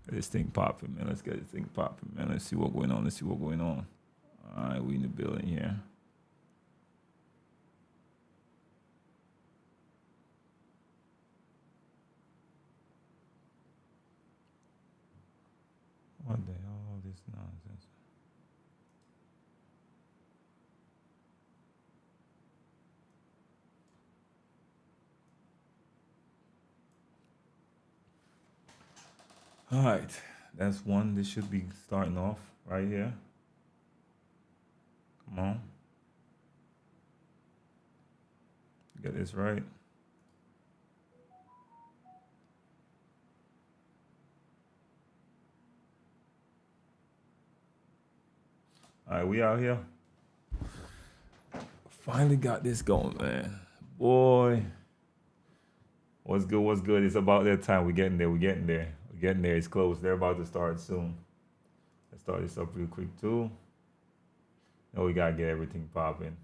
Get this thing popping, man. Let's get this thing popping, man. Let's see what's going on. Let's see what's going on. All right, we in the building here. What the hell all this nonsense? All right, that's one. This should be starting off right here. Come on. Get this right. All right, we out here. Finally got this going, man. Boy. What's good? What's good? It's about that time. We're getting there. We're getting there. We're getting there. It's close. They're about to start soon. Let's start this up real quick, too. No, we got to get everything popping.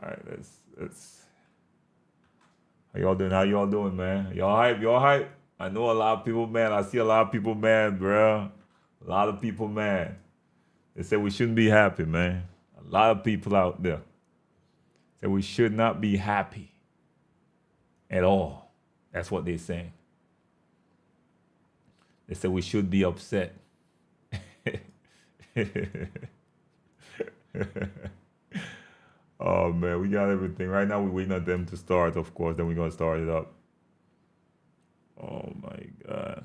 All right, let's. How y'all doing? How y'all doing, man? Y'all hype? Y'all hype? I know a lot of people mad. I see a lot of people mad, bro. A lot of people mad. They say we shouldn't be happy, man. A lot of people out there say we should not be happy at all. That's what they're saying. They say we should be upset. Oh man, we got everything. Right now we're waiting on them to start, of course, then we're gonna start it up. Oh my God.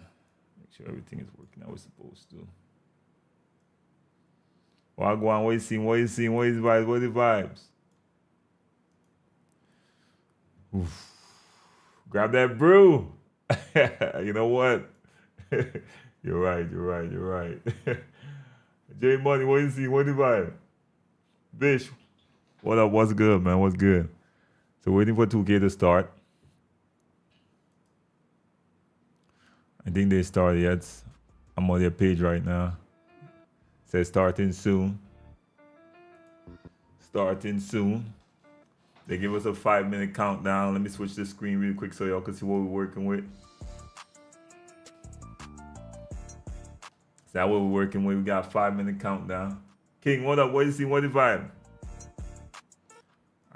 Make sure everything is working how it's supposed to. Well, go on, what you seeing? What you seeing? What is the vibes? What are the vibes? Oof. Grab that brew. You know what? You're right, you're right, you're right. J Money, what you see? What the vibe? Bish, what up? What's good, man? What's good? So waiting for 2K to start. I think they started yet. I'm on their page right now. It says starting soon. Starting soon. They give us a 5-minute countdown. Let me switch the screen real quick so y'all can see what we're working with. Is that what we're working with? We got a 5-minute countdown. King, what up? What you see? What the vibe?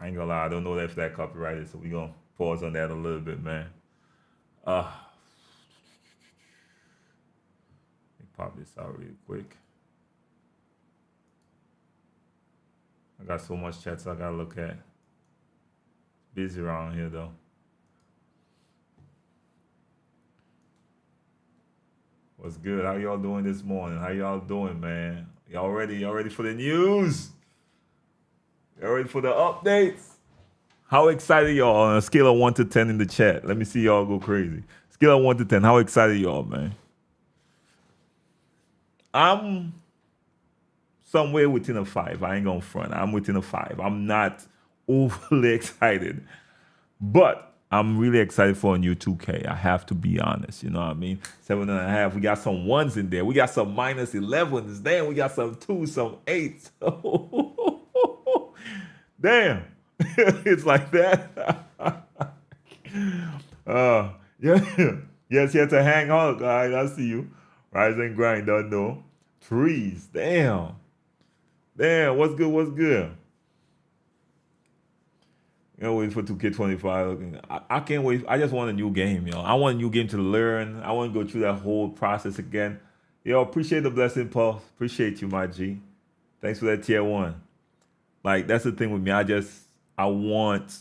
I ain't gonna lie, I don't know if that copyrighted, so we gonna pause on that a little bit, man. Let me pop this out real quick. I got so much chats I gotta look at. Busy around here though. What's good? How y'all doing this morning? How y'all doing, man? Y'all ready? Y'all ready for the news? Y'all ready for the updates? How excited y'all on a scale of 1 to 10 in the chat? Let me see y'all go crazy. Scale of 1 to 10. How excited y'all, man? I'm somewhere within a 5. I ain't gonna front. I'm within a 5. I'm not overly excited, but I'm really excited for a new 2K. I have to be honest. You know what I mean? 7.5. We got some ones in there. We got some -11s. Damn, we got some 2s, some 8s. Damn. It's like that. Yeah. Yes, you have to hang on, guys. I see you. Rise and grind, don't know. 3s. Damn. Damn, what's good? What's good? You know, wait for 2K25. I can't wait. I just want a new game, yo. I want a new game to learn. I want to go through that whole process again. Yo, appreciate the blessing, Paul. Appreciate you, my G. Thanks for that tier 1. Like, that's the thing with me. I want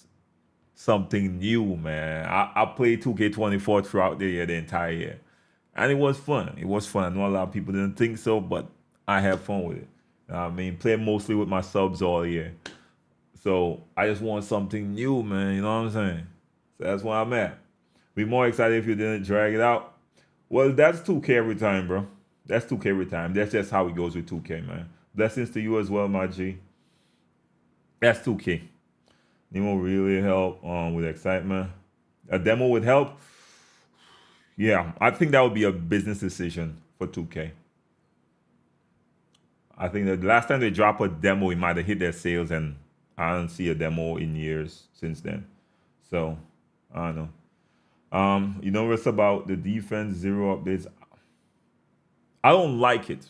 something new, man. I played 2K24 throughout the year, the entire year. And it was fun. It was fun. I know a lot of people didn't think so, but I had fun with it. I mean, playing mostly with my subs all year. So I just want something new, man. You know what I'm saying? So that's where I'm at. Be more excited if you didn't drag it out. Well, that's 2K every time, bro. That's 2K every time. That's just how it goes with 2K, man. Blessings to you as well, my G. That's 2K. Nemo really help with excitement. A demo would help. Yeah, I think that would be a business decision for 2K. I think that the last time they dropped a demo, it might have hit their sales, and I don't see a demo in years since then. So I don't know. You know what's about the defense zero updates? I don't like it.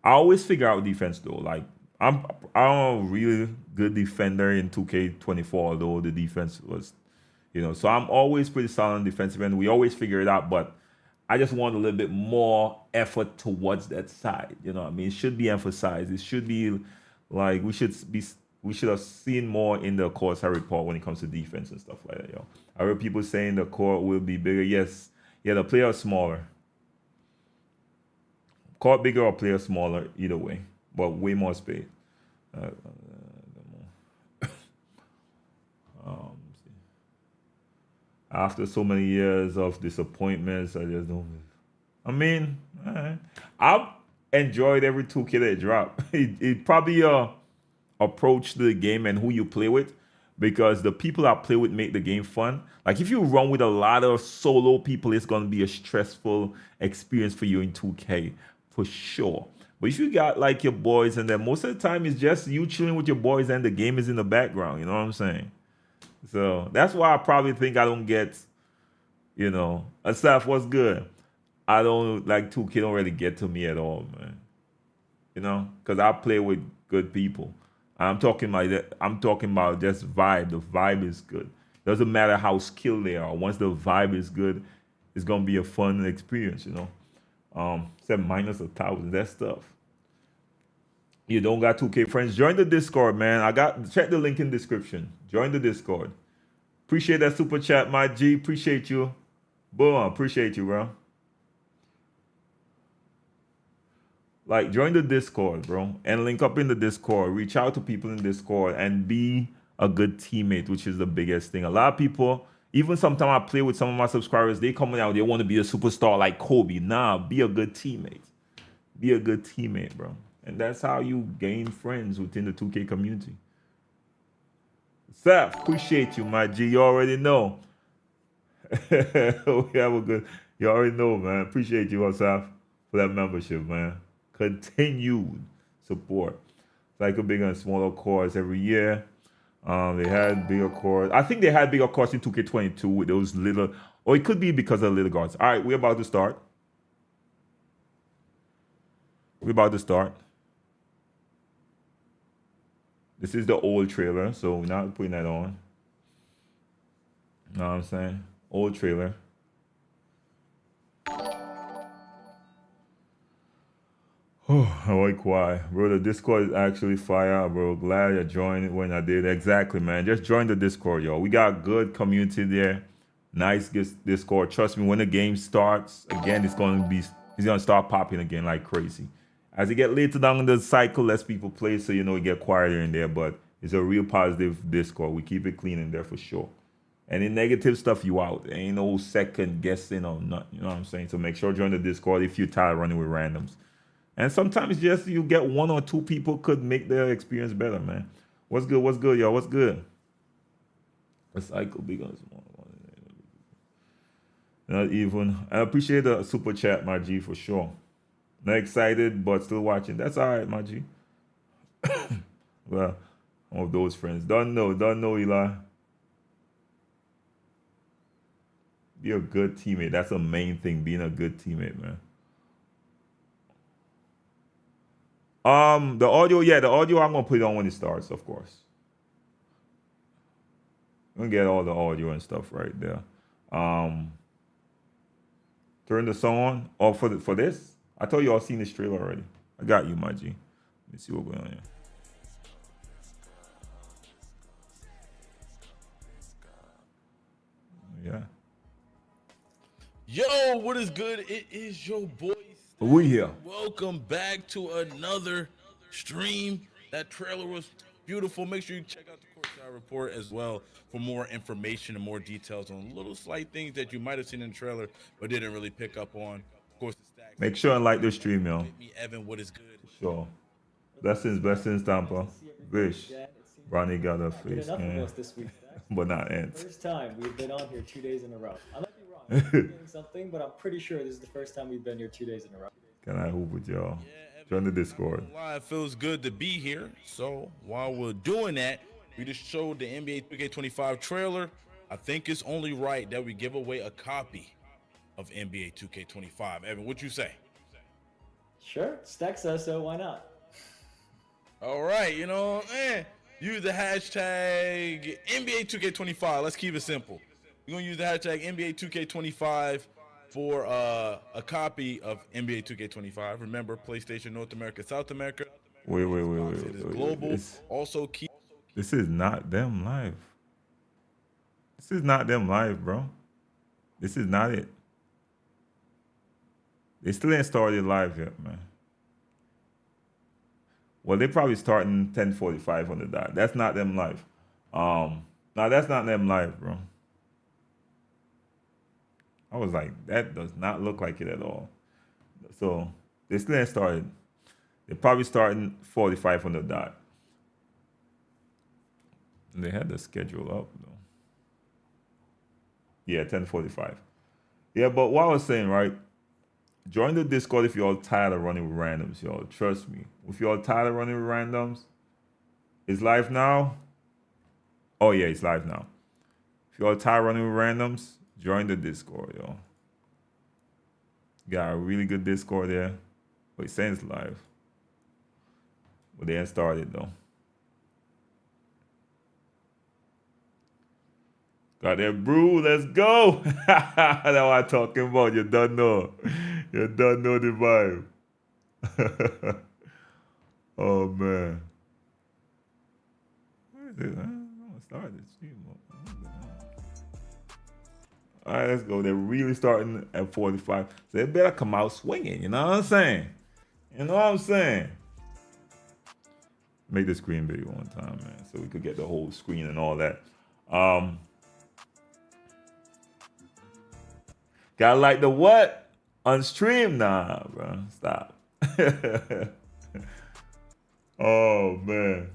I always figure out defense though. Like I'm a really good defender in 2K24, although the defense was, so I'm always pretty solid on defensive end. We always figure it out, but I just want a little bit more effort towards that side. You know what I mean? It should be emphasized. It should be like we should have seen more in the Corsair report when it comes to defense and stuff like that, yo. I heard people saying the court will be bigger. Yes, yeah, the player is smaller. Court bigger or player smaller, either way, but way more space. Uh, After so many years of disappointments, I just don't. I mean, alright. I've enjoyed every 2K that drop. It probably approach the game and who you play with, because the people I play with make the game fun. Like if you run with a lot of solo people, it's gonna be a stressful experience for you in 2K for sure. But if you got like your boys, and then most of the time it's just you chilling with your boys and the game is in the background, you know what I'm saying? So that's why I probably think I don't get, stuff was good. I don't like 2K don't really get to me at all, man. Because I play with good people. I'm talking like that. I'm talking about just vibe. The vibe is good. Doesn't matter how skilled they are. Once the vibe is good, it's gonna be a fun experience. Except minus 1,000. That stuff. You don't got 2K friends? Join the Discord, man. Check the link in description. Join the Discord. Appreciate that super chat, my G. Appreciate you. Boom. Appreciate you, bro. Like, join the Discord, bro, and link up in the Discord. Reach out to people in Discord and be a good teammate, which is the biggest thing. A lot of people, even sometimes I play with some of my subscribers, they coming out, they want to be a superstar like Kobe. Nah, be a good teammate. Be a good teammate, bro. And that's how you gain friends within the 2K community. Seth, appreciate you, my G. You already know. We have a good, you already know, man. Appreciate you, Seth, for that membership, man. Continued support. Cycle bigger and smaller cores every year. They had bigger cores. I think they had bigger cores in 2K22 with those little, or it could be because of little guards. All right, we're about to start. We're about to start. This is the old trailer, so we're not putting that on. You know what I'm saying? Old trailer. I like why. Bro, the Discord is actually fire, bro. Glad you joined it when I did. Exactly, man. Just join the Discord, yo. We got good community there. Nice Discord. Trust me, when the game starts, again, it's gonna start popping again like crazy. As it get later down in the cycle, less people play, so it get quieter in there, but it's a real positive Discord. We keep it clean in there for sure. Any negative stuff, you out. There ain't no second guessing or nothing. You know what I'm saying? So make sure to join the Discord if you're tired of running with randoms. And sometimes just you get one or two people could make their experience better, man. What's good? What's good, y'all? What's good? A cycle big on small. Not even. I appreciate the super chat, my G, for sure. Not excited, but still watching. That's all right, my G. Well, one of those friends. Don't know, Eli. Be a good teammate. That's the main thing, being a good teammate, man. The audio, yeah, the audio I'm gonna put it on when it starts, of course. I'm gonna get all the audio and stuff right there. Turn the song on. Oh, for this? I told you all seen this trailer already. I got you, my G. Let me see what's going on here. Yeah. Yo, what is good? It is your boy. We here. Welcome back to another stream. That trailer was beautiful. Make sure you check out the Corsair report as well for more information and more details on little slight things that you might have seen in the trailer but didn't really pick up on. Of course, the stacks. Make sure and like the stream, yo. Me, Evan, what is good? Sure. Blessings, Tampa. Vish. Ronnie got a Get face, enough of man. us this week. But not ants. First time we've been on here 2 days in a row. I might be wrong. I'm forgetting something, but I'm pretty sure this is the first time we've been here 2 days in a row. Can I hoop with y'all? Yeah, Join the Evan, Discord. not gonna lie, it feels good to be here. So while we're doing that, we just showed the NBA 2K25 trailer. I think it's only right that we give away a copy of NBA 2K25. Evan, what you say? Sure, Stack says so. Why not? All right, use the hashtag NBA 2K25. Let's keep it simple. We're gonna use the hashtag NBA 2K25 for a copy of NBA 2K25. Remember, PlayStation North America, South America. Wait. It is global. Also, This is not them live. This is not them live, bro. This is not it. They still ain't started live yet, man. Well, they probably starting 10:45 on the dot. That's not them live. No, that's not them live, bro. I was like, that does not look like it at all. So they still ain't started. They're probably starting 45 on the dot. And they had the schedule up though. Yeah, 10:45. Yeah, but what I was saying, right? Join the Discord if you're all tired of running with randoms, y'all. Trust me. If you're all tired of running with randoms, it's live now. Oh yeah, it's live now. If you're all tired of running with randoms, join the Discord, y'all. Got a really good Discord there. But it's saying it's live. But they ain't started though. Got that brew, let's go. That's what I'm talking about. You don't know. You don't know the vibe. Oh man. Where is it? I'm gonna start this stream. All right, let's go. They're really starting at 45. So they better come out swinging. You know what I'm saying? You know what I'm saying? Make the screen big one time, man, so we could get the whole screen and all that. Got like the what? On stream? Nah, bro. Stop. Oh, man.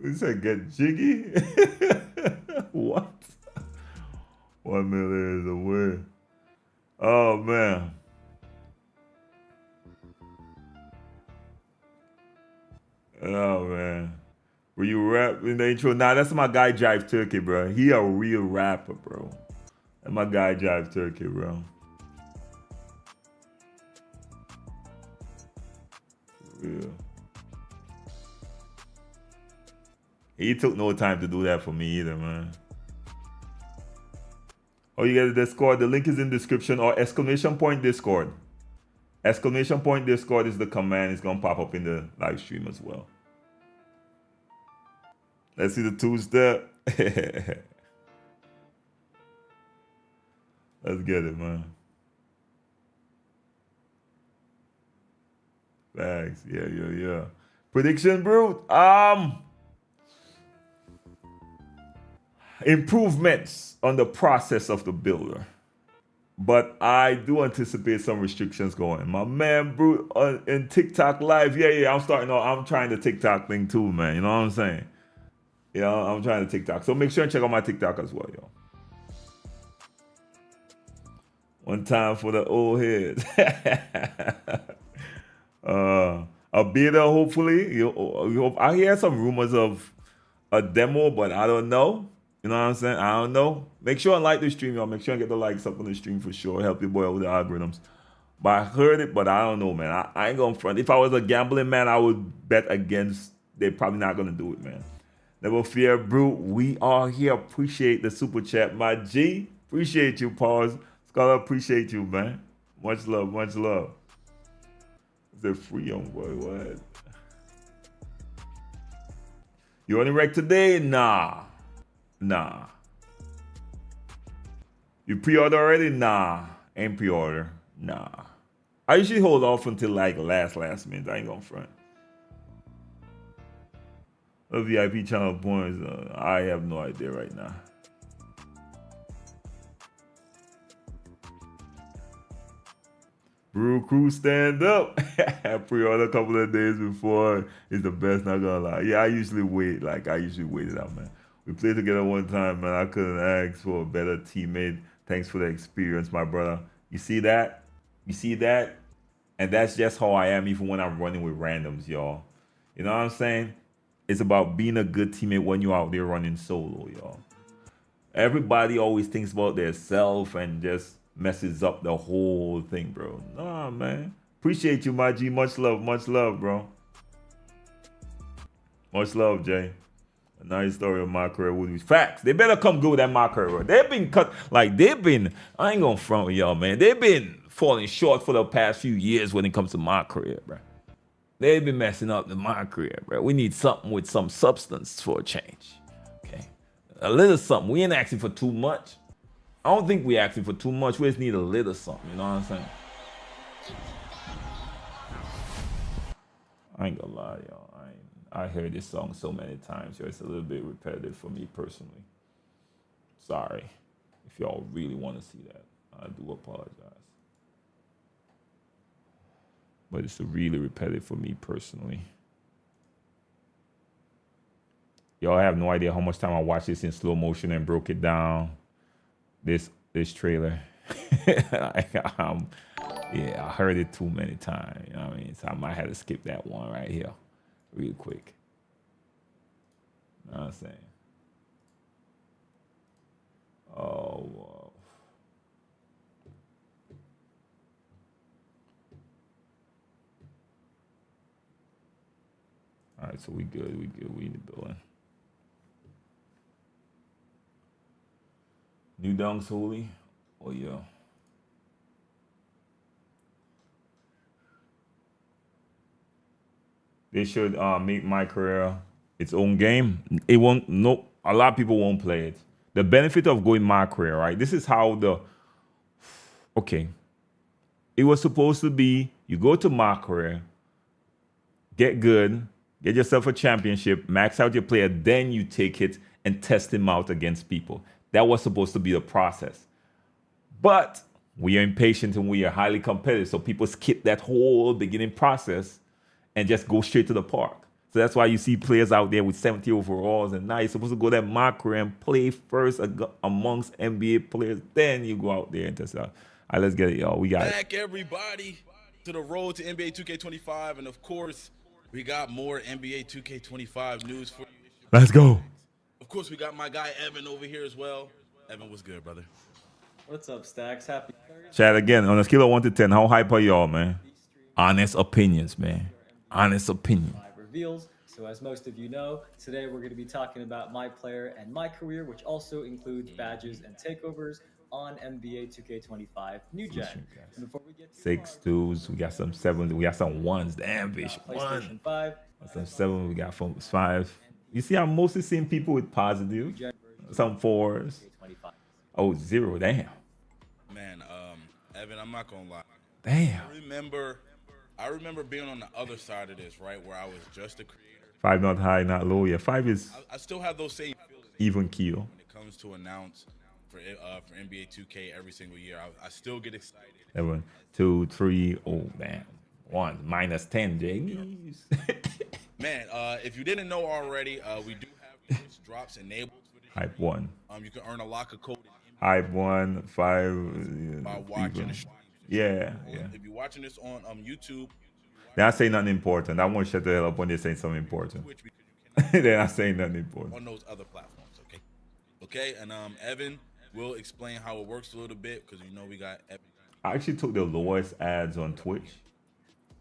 You said get jiggy? What? 1 million is a win. Oh, man. Oh, man. Were you rap in the intro? Nah, that's my guy Jive Turkey, bro. He a real rapper, bro. That's my guy Jive Turkey, bro. Real. He took no time to do that for me either, man. Oh, you get the Discord. The link is in the description or exclamation point Discord. Exclamation point Discord is the command. It's going to pop up in the live stream as well. Let's see the two-step. Let's get it, man. Thanks. Yeah. Prediction, Brute. Improvements on the process of the builder. But I do anticipate some restrictions going. My man, Brute, in TikTok Live. Yeah, I'm trying the TikTok thing too, man. You know what I'm saying? Yeah, I'm trying to TikTok. So make sure and check out my TikTok as well, yo. One time for the old heads. A beta, hopefully. I hear some rumors of a demo, but I don't know. You know what I'm saying? I don't know. Make sure and like the stream, y'all. Make sure and get the likes up on the stream for sure. Help your boy out with the algorithms. But I heard it, but I don't know, man. I ain't gonna front. If I was a gambling man, I would bet against. They're probably not gonna do it, man. Never fear, Brute. We are here. Appreciate the super chat, my G. Appreciate you, Pause. Scholar, appreciate you, man. Much love, much love. Is it free on boy? What? You on the wreck today? Nah. You pre-order already? Nah. Ain't pre-order. Nah. I usually hold off until like last minute. I ain't gonna front. The VIP channel points. I have no idea right now. Brew Crew stand up. I pre-order a couple of days before. It's the best, not gonna lie. Yeah, I usually wait. Like I usually wait it out, man. We played together one time, man. I couldn't ask for a better teammate. Thanks for the experience, my brother. You see that? You see that? And that's just how I am, even when I'm running with randoms, y'all. You know what I'm saying? It's about being a good teammate when you're out there running solo, y'all. Everybody always thinks about their self and just messes up the whole thing, bro. Nah, man. Appreciate you, my G. Much love, bro. Much love, Jay. A nice story of Mycareer would be facts. They better come good with that Mycareer. They've been cut, like they've been. I ain't gonna front with y'all, man. They've been falling short for the past few years when it comes to Mycareer, bro. They've been messing up the Mycareer, bro. We need something with some substance for a change. Okay, a little something. We ain't asking for too much. I don't think we asking for too much. We just need a little something. You know what I'm saying? I ain't gonna lie, y'all. I heard this song so many times, so it's a little bit repetitive for me personally. Sorry. If y'all really want to see that, I do apologize. But it's really repetitive for me personally. Y'all have no idea how much time I watched this in slow motion and broke it down. This trailer. Yeah, I heard it too many times. You know what I mean? So I might have to skip that one right here real quick. You know what I'm saying? Oh, wow. All right, so we good. We in the building. New dunks, Holy? Oh, yeah. They should make Mycareer its own game. It won't. No, a lot of people won't play it. The benefit of going Mycareer, right? This is how the. Okay. It was supposed to be you go to Mycareer, get good, get yourself a championship, max out your player, then you take it and test him out against people. That was supposed to be the process. But we are impatient and we are highly competitive, so people skip that whole beginning process and just go straight to the park. So that's why you see players out there with 70 overalls, and now you're supposed to go to Mycareer and play first amongst NBA players. Then you go out there and test it out. All right, let's get it, y'all. We got Back, everybody, to the road to NBA 2K25. And, of course, we got more NBA 2K25 news for you. Let's go. Of course, we got my guy Evan over here as well. Evan, what's good, brother? What's up, Stacks? Happy Thursday. Chat again, on a scale of 1 to 10, how hype are y'all, man? Honest opinions, man. Honest opinion. Reveals. So as most of you know, today we're going to be talking about Myplayer and Mycareer, which also includes badges and takeovers on NBA 2K25 New Gen. And before we get to 6 twos, we got some 7s, we got some 1s. Damn, bitch. PlayStation 5, Some 7, we got 5. You see, I'm mostly seeing people with positive, some 4s. Oh, 0, damn. Man, Evan, I'm not gonna lie. Damn. I remember being on the other side of this, right, where I was just a creator. 5 not high, not low. Yeah, 5 is I still have those same feelings even keel. when it comes to announce for NBA 2K every single year. I still get excited. 7, 2, 3. Oh, damn. 1 minus 10, James. Man, if you didn't know already, we do have these drops enabled for this Hype stream. 1. You can earn a locker code Hype 1, 5. by watching the stream. Yeah. If you're watching this on YouTube, They're not saying nothing important. I want to shut the hell up when they're saying something important. Twitch, because you cannot They're not saying nothing important. on those other platforms, okay, and Evan will explain how it works a little bit, because you know we got Evan. I actually took the lowest ads on Twitch.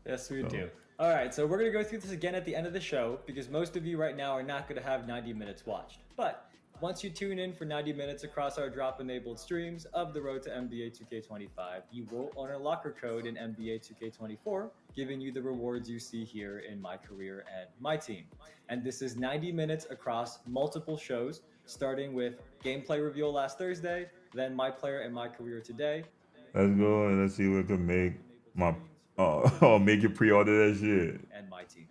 Yes, we do. All right, so we're going to go through this again at the end of the show, because most of you right now are not going to have 90 minutes watched. But once you tune in for 90 minutes across our drop-enabled streams of the road to NBA 2K25, you will earn a locker code in NBA 2K24, giving you the rewards you see here in Mycareer and My Team. And this is 90 minutes across multiple shows, starting with gameplay reveal last Thursday, then Myplayer and Mycareer today. Let's go and let's see what we can make make you pre-order that shit. And My Team.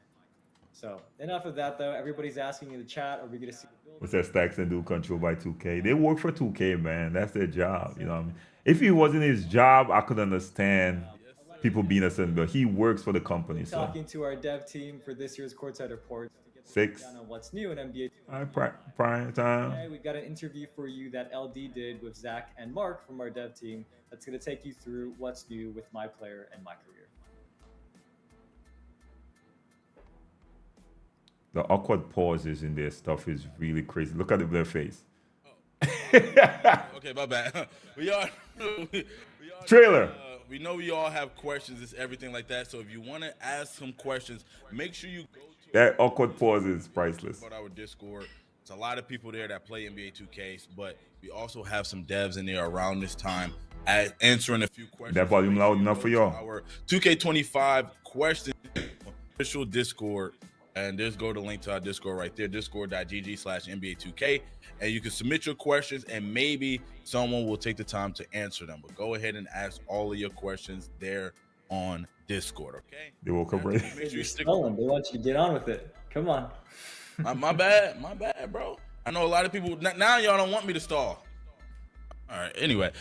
So enough of that, though. Everybody's asking in the chat, are we going to see the build? What's that? Stacks and do control by 2K. They work for 2K, man. That's their job. You know what I mean? If it wasn't his job, I could understand people being a certain build. He works for the company. So Talking to our dev team for this year's Courtside Report to get the 6. down on what's new in NBA 2K. All right, prime time. Okay, we've got an interview for you that LD did with Zach and Mark from our dev team that's going to take you through what's new with Myplayer and Mycareer. The awkward pauses in their stuff is really crazy. Look at their face. Okay, my bad. we are Trailer. We know we all have questions. It's everything like that. So if you want to ask some questions, make sure you go to That awkward pause is priceless. our Discord. There's a lot of people there that play NBA 2K, but we also have some devs in there around this time answering a few questions. That volume loud enough for y'all. Our 2K25 question official Discord. And just go to the link to our Discord right there, discord.gg/NBA2K. And you can submit your questions and maybe someone will take the time to answer them. But go ahead and ask all of your questions there on Discord, okay? They woke up ready. Make sure you stick They want you to get on with it. Come on. my bad, bro. I know a lot of people, now y'all don't want me to stall. All right, anyway.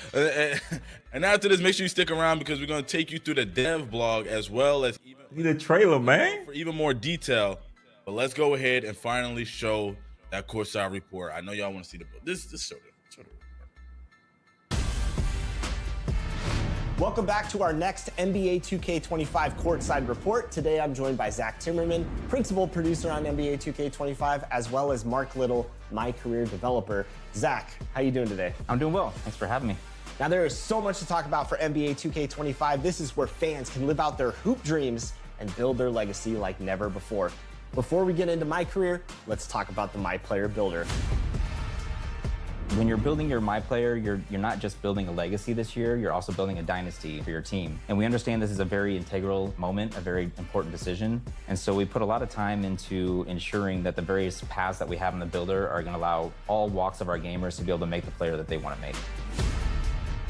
And after this, make sure you stick around because we're going to take you through the dev blog as well as Need a trailer, man. for even more detail. But let's go ahead and finally show that courtside report. I know y'all want to see this show it. Welcome back to our next NBA 2K25 courtside report. Today I'm joined by Zach Timmerman, principal producer on NBA 2K25, as well as Mark Little, Mycareer developer. Zach, how you doing today? I'm doing well. Thanks for having me. Now there is so much to talk about for NBA 2K25. This is where fans can live out their hoop dreams and build their legacy like never before. Before we get into Mycareer, let's talk about the Myplayer builder. When you're building your Myplayer, you're not just building a legacy this year, you're also building a dynasty for your team. And we understand this is a very integral moment, a very important decision. And so we put a lot of time into ensuring that the various paths that we have in the builder are going to allow all walks of our gamers to be able to make the player that they want to make.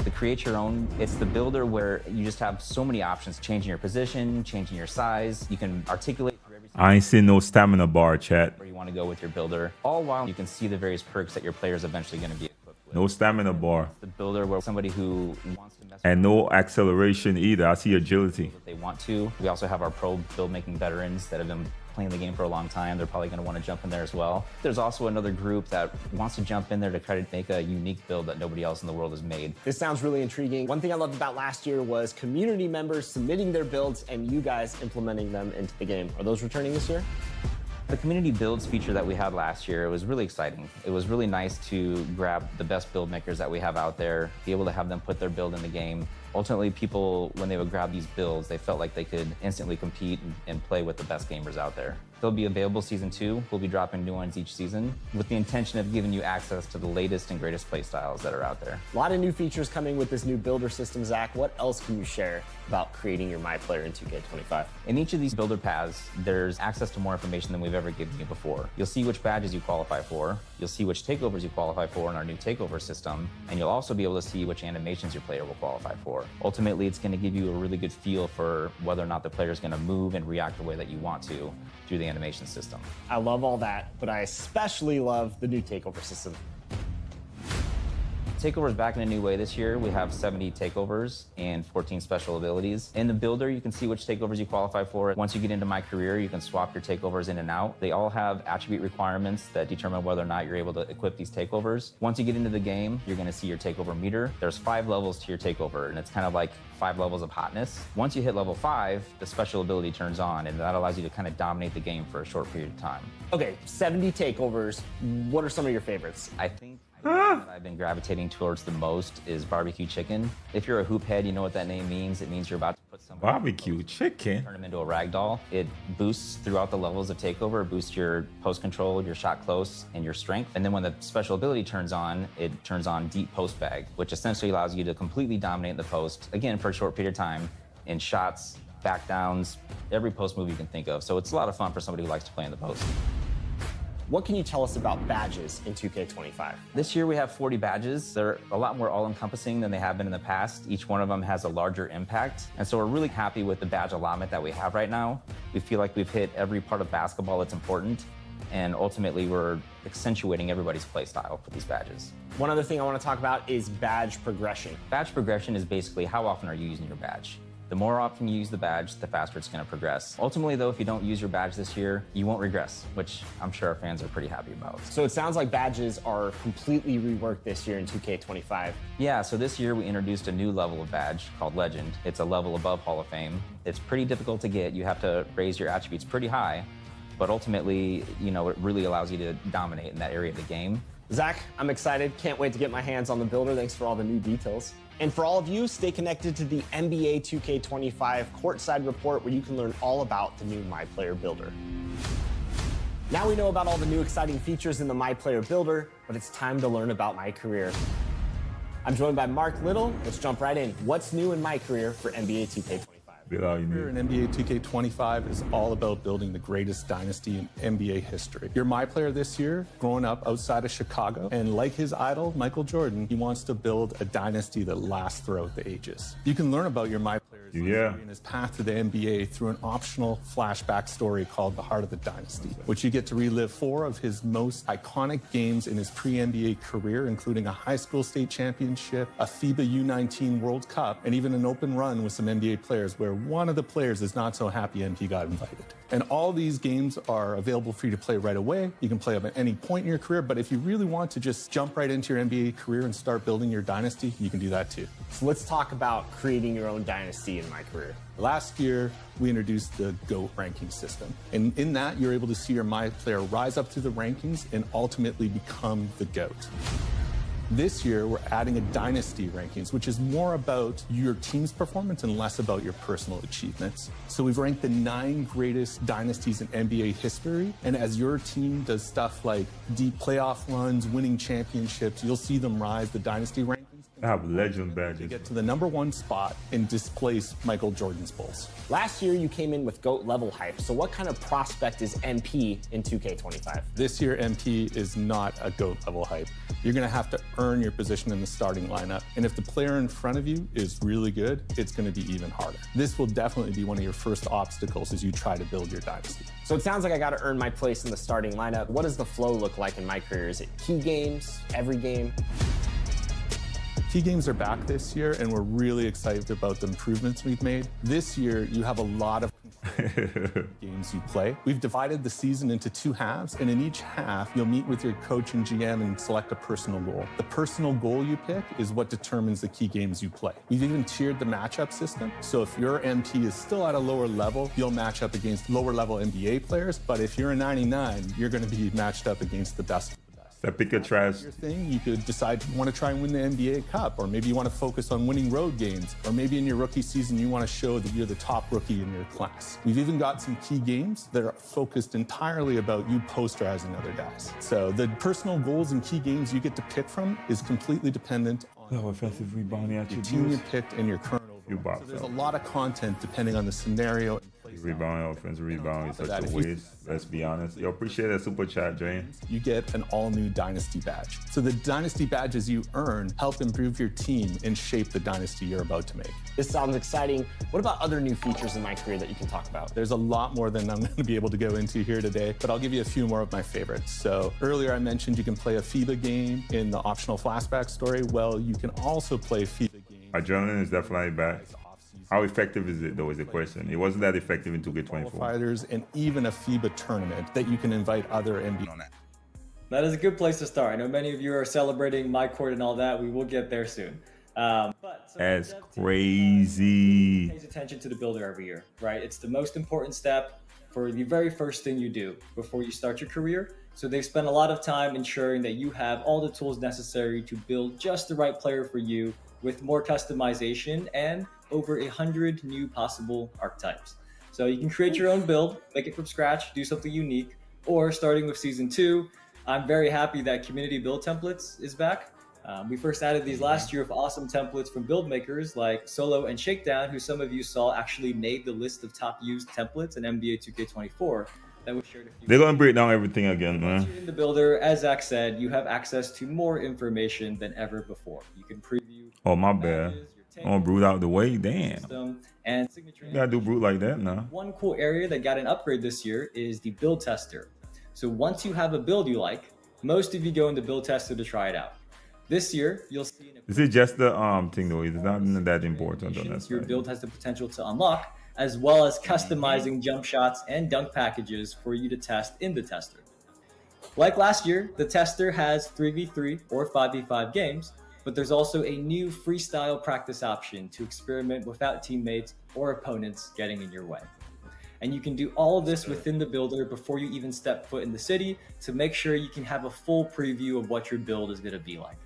To create your own, it's the builder where you just have so many options, changing your position, changing your size. You can articulate through every I ain't seen no stamina bar, chat. where you want to go with your builder, all while you can see the various perks that your player is eventually going to be equipped with. No stamina bar. The builder where somebody who wants to mess And no acceleration either. I see agility. if they want to. We also have our pro build making veterans that have been playing the game for a long time. They're probably going to want to jump in there as well. There's also another group that wants to jump in there to try to make a unique build that nobody else in the world has made. This sounds really intriguing. One thing I loved about last year was community members submitting their builds and you guys implementing them into the game. Are those returning this year? The community builds feature that we had last year, it was really exciting. It was really nice to grab the best build makers that we have out there, be able to have them put their build in the game. Ultimately, people, when they would grab these builds, they felt like they could instantly compete and play with the best gamers out there. They'll be available season 2. We'll be dropping new ones each season with the intention of giving you access to the latest and greatest play styles that are out there. A lot of new features coming with this new builder system, Zach. What else can you share about creating your Myplayer in 2K25? In each of these builder paths, there's access to more information than we've ever given you before. You'll see which badges you qualify for, you'll see which takeovers you qualify for in our new takeover system, and you'll also be able to see which animations your player will qualify for. Ultimately, it's going to give you a really good feel for whether or not the player is going to move and react the way that you want to through the animation system. I love all that, but I especially love the new takeover system. Takeover is back in a new way this year. We have 70 takeovers and 14 special abilities. In the builder, you can see which takeovers you qualify for. Once you get into Mycareer, you can swap your takeovers in and out. They all have attribute requirements that determine whether or not you're able to equip these takeovers. Once you get into the game, you're gonna see your takeover meter. There's 5 levels to your takeover, and it's kind of like 5 levels of hotness. Once you hit level 5, the special ability turns on, and that allows you to kind of dominate the game for a short period of time. Okay, 70 takeovers. What are some of your favorites? I think the one that I've been gravitating towards the most is barbecue chicken. If you're a hoop head, you know what that name means. It means you're about to put somebody Barbecue chicken. turn them into a rag doll. It boosts throughout the levels of takeover. It boosts your post control, your shot close, and your strength. And then when the special ability turns on, it turns on deep post bag, which essentially allows you to completely dominate the post, again, for a short period of time, in shots, back downs, every post move you can think of. So it's a lot of fun for somebody who likes to play in the post. What can you tell us about badges in 2K25? This year we have 40 badges. They're a lot more all-encompassing than they have been in the past. Each one of them has a larger impact. And so we're really happy with the badge allotment that we have right now. We feel like we've hit every part of basketball that's important. And ultimately, we're accentuating everybody's play style for these badges. One other thing I want to talk about is badge progression. Badge progression is basically how often are you using your badge. The more often you use the badge, the faster it's going to progress. Ultimately, though, if you don't use your badge this year, you won't regress, which I'm sure our fans are pretty happy about. So it sounds like badges are completely reworked this year in 2K25. Yeah, so this year we introduced a new level of badge called Legend. It's a level above Hall of Fame. It's pretty difficult to get. You have to raise your attributes pretty high, but ultimately, you know, it really allows you to dominate in that area of the game. Zach, I'm excited. Can't wait to get my hands on the builder. Thanks for all the new details. And for all of you, stay connected to the NBA 2K25 Courtside Report, where you can learn all about the new Myplayer builder. Now we know about all the new exciting features in the Myplayer builder, but it's time to learn about Mycareer. I'm joined by Mark Little. Let's jump right in. What's new in Mycareer for NBA 2K25? In NBA 2K25 is all about building the greatest dynasty in NBA history. You're my player this year, growing up outside of Chicago, and like his idol, Michael Jordan, he wants to build a dynasty that lasts throughout the ages. You can learn about your my player's history and his path to the NBA through an optional flashback story called The Heart of the Dynasty, which you get to relive 4 of his most iconic games in his pre-NBA career, including a high school state championship, a FIBA U19 World Cup, and even an open run with some NBA players where one of the players is not so happy and he got invited. And all these games are available for you to play right away. You can play them at any point in your career, but if you really want to just jump right into your NBA career and start building your dynasty, you can do that too. So let's talk about creating your own dynasty in Mycareer. Last year, we introduced the GOAT ranking system. And in that, you're able to see your My Player rise up through the rankings and ultimately become the GOAT. This year, we're adding a dynasty rankings, which is more about your team's performance and less about your personal achievements. So we've ranked the 9 greatest dynasties in NBA history. And as your team does stuff like deep playoff runs, winning championships, you'll see them rise the dynasty rankings. I have legend badges. To get to the #1 spot and displace Michael Jordan's Bulls. Last year, you came in with GOAT level hype. So what kind of prospect is MP in 2K25? This year, MP is not a GOAT level hype. You're going to have to earn your position in the starting lineup. And if the player in front of you is really good, it's going to be even harder. This will definitely be one of your first obstacles as you try to build your dynasty. So it sounds like I got to earn my place in the starting lineup. What does the flow look like in Mycareer? Is it key games, every game? Key games are back this year, and we're really excited about the improvements we've made. This year, you have a lot of games you play. We've divided the season into 2 halves, and in each half, you'll meet with your coach and GM and select a personal goal. The personal goal you pick is what determines the key games you play. We've even tiered the matchup system, so if your MP is still at a lower level, you'll match up against lower level NBA players, but if you're a 99, you're going to be matched up against the best. That pick a trash. Your thing, you could decide you want to try and win the NBA Cup, or maybe you want to focus on winning road games, or maybe in your rookie season you want to show that you're the top rookie in your class. We've even got some key games that are focused entirely about you posterizing other guys. So the personal goals and key games you get to pick from is completely dependent on offensive rebounding the team you picked and your current overall. So there's a lot of content depending on the scenario. Rebound, offensive rebound is such a waste. Let's be honest. Yo, appreciate that super chat, Jane. You get an all-new Dynasty badge. So the Dynasty badges you earn help improve your team and shape the Dynasty you're about to make. This sounds exciting. What about other new features in Mycareer that you can talk about? There's a lot more than I'm going to be able to go into here today, but I'll give you a few more of my favorites. So earlier I mentioned you can play a FIBA game in the optional flashback story. Well, you can also play FIBA games. Adrenaline is definitely back. How effective is it, though, is the question. It wasn't that effective in 2K24. Fighters and even a FIBA tournament that you can invite other NBA on. That is a good place to start. I know many of you are celebrating my court and all that. We will get there soon. That's crazy. Pays attention to the builder every year, right? It's the most important step for the very first thing you do before you start your career. So they spend a lot of time ensuring that you have all the tools necessary to build just the right player for you with more customization and over 100 new possible archetypes. So you can create your own build, make it from scratch, do something unique, or starting with season 2, I'm very happy that community build templates is back. We first added these last year with awesome templates from build makers like Solo and Shakedown, who some of you saw actually made the list of top used templates in NBA 2K24 that was shared a few. They're gonna break down everything again, man. In the builder, as Zach said, you have access to more information than ever before. You can preview. Oh, my bad. Oh, Brute out the way, damn. And signature. You gotta do Brute like that now. One cool area that got an upgrade this year is the build tester. So once you have a build you like, most of you go in the build tester to try it out. This year, you'll see an This is just the thing though. It's not that important on that animations your side. build has the potential to unlock, as well as customizing jump shots and dunk packages for you to test in the tester. Like last year, the tester has 3v3 or 5v5 games, but there's also a new freestyle practice option to experiment without teammates or opponents getting in your way. And you can do all of this within the builder before you even step foot in the city to make sure you can have a full preview of what your build is going to be like.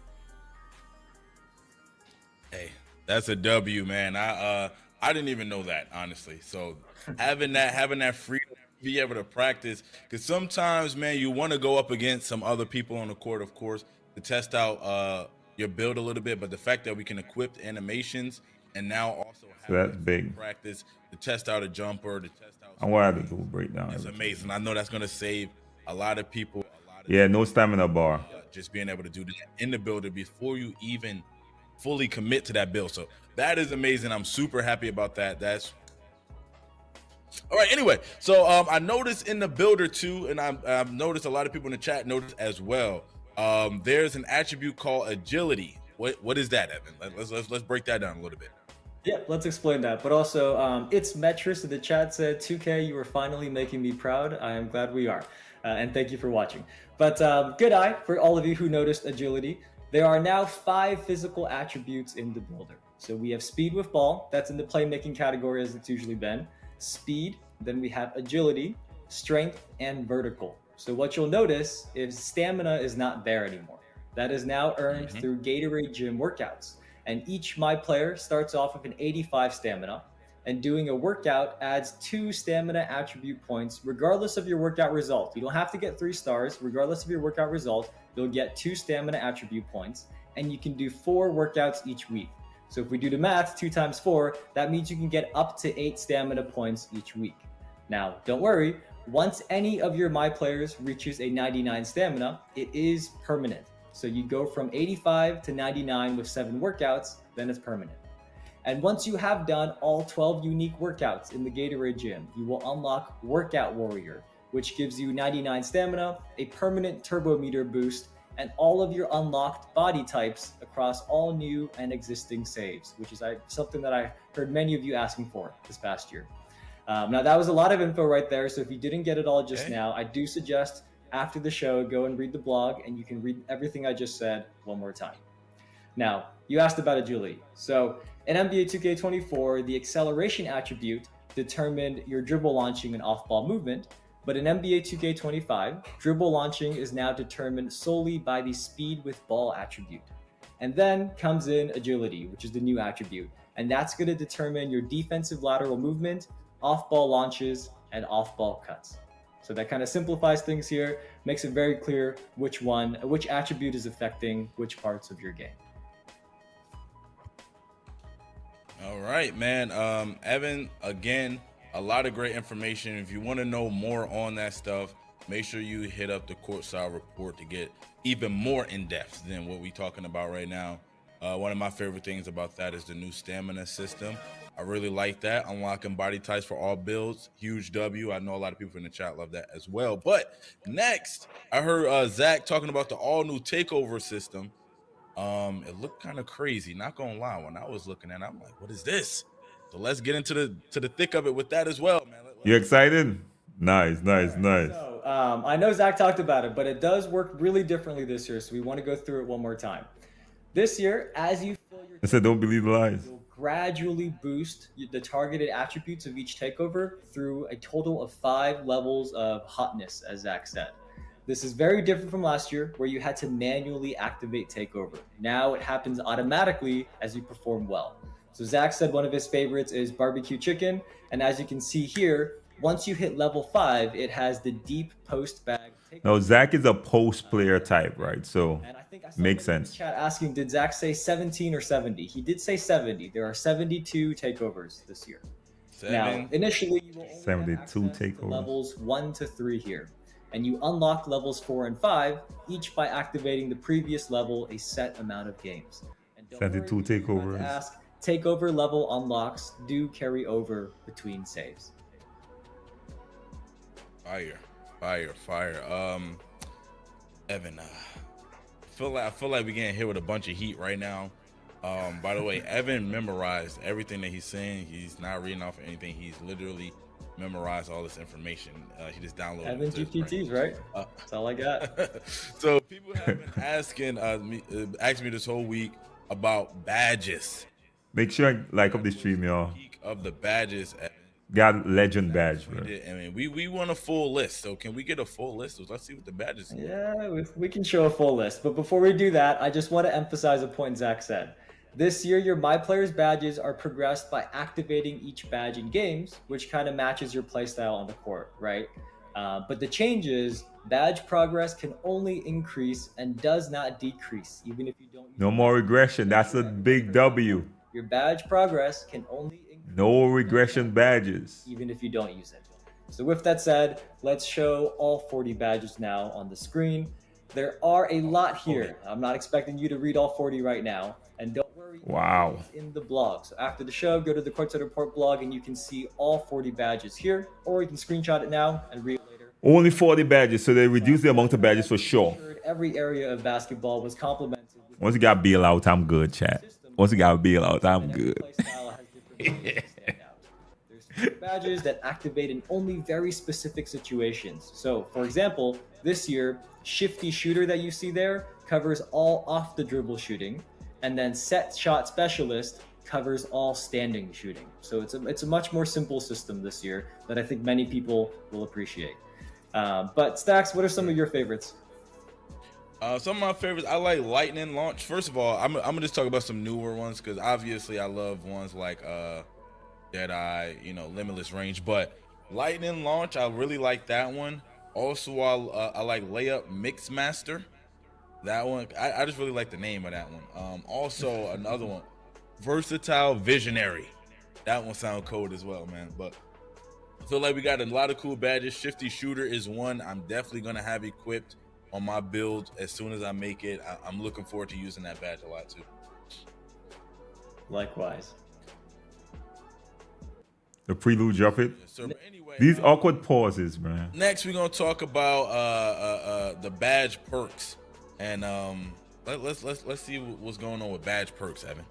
Hey, that's a W, man. I didn't even know that, honestly. So having that freedom to be able to practice, because sometimes, man, you want to go up against some other people on the court, of course, to test out your build a little bit. But the fact that we can equip animations and now also have that's that big. practice to test out a jumper, to test out. I'm gonna have to do a breakdown. It's amazing. I know that's gonna save a lot of people. Yeah, no stamina bar. Just being able to do that in the builder before you even fully commit to that build. So that is amazing. I'm super happy about that. That's all right. Anyway, so I noticed in the builder too, and I've noticed a lot of people in the chat noticed as well. There's an attribute called agility. What is that, Evan? Let's break that down a little bit. Yeah, let's explain that. But also, it's Metris in the chat said, 2K, you are finally making me proud. I am glad we are. And thank you for watching. But good eye for all of you who noticed agility. There are now 5 physical attributes in the builder. So we have speed with ball. That's in the playmaking category as it's usually been. Speed. Then we have agility, strength, and vertical. So what you'll notice is stamina is not there anymore. That is now earned through Gatorade gym workouts. And each Myplayer starts off with an 85 stamina, and doing a workout adds 2 stamina attribute points regardless of your workout result. You don't have to get 3 stars. Regardless of your workout result, you'll get 2 stamina attribute points, and you can do 4 workouts each week. So if we do the math, 2 times 4, that means you can get up to 8 stamina points each week. Now, don't worry, once any of your Myplayers reaches a 99 stamina, it is permanent. So you go from 85 to 99 with 7 workouts, then it's permanent. And once you have done all 12 unique workouts in the Gatorade gym, you will unlock Workout Warrior, which gives you 99 stamina, a permanent turbo meter boost, and all of your unlocked body types across all new and existing saves, which is something that I heard many of you asking for this past year. Now that was a lot of info right there, so if you didn't get it all just now, I do suggest after the show, go and read the blog, and you can read everything I just said one more time. Now, you asked about agility. So in NBA 2K24, the acceleration attribute determined your dribble launching and off-ball movement, but in NBA 2K25, dribble launching is now determined solely by the speed with ball attribute. And then comes in agility, which is the new attribute, and that's going to determine your defensive lateral movement, off-ball launches, and off-ball cuts. So that kind of simplifies things here, makes it very clear which attribute is affecting which parts of your game. All right, man. Evan, again, a lot of great information. If you want to know more on that stuff, make sure you hit up the courtside report to get even more in depth than what we're talking about right now. One of my favorite things about that is the new stamina system. I really like that. Unlocking body types for all builds. Huge W. I know a lot of people in the chat love that as well. But next, I heard Zach talking about the all-new Takeover system. It looked kind of crazy. Not gonna lie, when I was looking at it, I'm like, what is this? So let's get into the thick of it with that as well, man. You excited? Nice. So I know Zach talked about it, but it does work really differently this year. So we want to go through it one more time. This year, as you fill your I said, don't believe the lies. you'll gradually boost the targeted attributes of each takeover through a total of 5 levels of hotness, as Zach said. This is very different from last year, where you had to manually activate takeover. Now it happens automatically as you perform well. So Zach said one of his favorites is barbecue chicken, and as you can see here, once you hit level 5, it has the deep post bag takeover. No, Zach is a post player type, right? So And I think I saw makes someone in the sense. chat asking, did Zach say 17 or 70? He did say 70. There are 72 takeovers this year. Now, initially, you will only have 72 access to takeovers. levels 1 to 3 here. And you unlock levels 4 and 5, each by activating the previous level a set amount of games. And don't 72 worry, you don't have to takeovers. ask, takeover level unlocks do carry over between saves. Fire. Evan, I feel like we're getting hit with a bunch of heat right now. By the way, Evan memorized everything that he's saying. He's not reading off anything. He's literally memorized all this information. He just downloaded Evan it to his GPTs, brain. right? That's all I got. So people have been asking me this whole week about badges. Make sure you like up the stream, y'all. Peak of the badges. Got legend badge, bro. I mean, we want a full list. So can we get a full list? Let's see what the badges. Yeah, we can show a full list. But before we do that, I just want to emphasize a point Zach said. This year, your MyPlayer's badges are progressed by activating each badge in games, which kind of matches your playstyle on the court, right? But the change is badge progress can only increase and does not decrease, even if you don't. No more regression. That's a big W. Your badge progress can only increase. No regression badges. Even if you don't use it. So with that said, let's show all 40 badges now on the screen. There are a lot here. I'm not expecting you to read all 40 right now. And don't worry, Wow. it's in the blog. So after the show, go to the Courtside Report blog and you can see all 40 badges here, or you can screenshot it now and read it later. Only 40 badges, so they reduce the amount of badges for sure. Every area of basketball was complemented with Once you got bailout, I'm good, chat. Once you got bailout, I'm every good. playstyle has different ways to stand out. There's badges that activate in only very specific situations. So, for example, this year, Shifty Shooter that you see there covers all off the dribble shooting, and then Set Shot Specialist covers all standing shooting. So it's a much more simple system this year that I think many people will appreciate. But Stacks, what are some of your favorites? Some of my favorites, I like Lightning Launch. First of all, I'm gonna just talk about some newer ones because obviously I love ones like Jedi, Limitless Range. But Lightning Launch, I really like that one. Also, I like Layup Mixmaster. That one, I just really like the name of that one. Also, another one, Versatile Visionary. That one sounds cold as well, man. But I feel like we got a lot of cool badges. Shifty Shooter is one I'm definitely gonna have equipped on my build as soon as I make it. I'm looking forward to using that badge a lot too. Likewise. The prelude, drop it. So anyway, These awkward pauses, man. next we're gonna talk about the badge perks, and let's see what's going on with badge perks, Evan.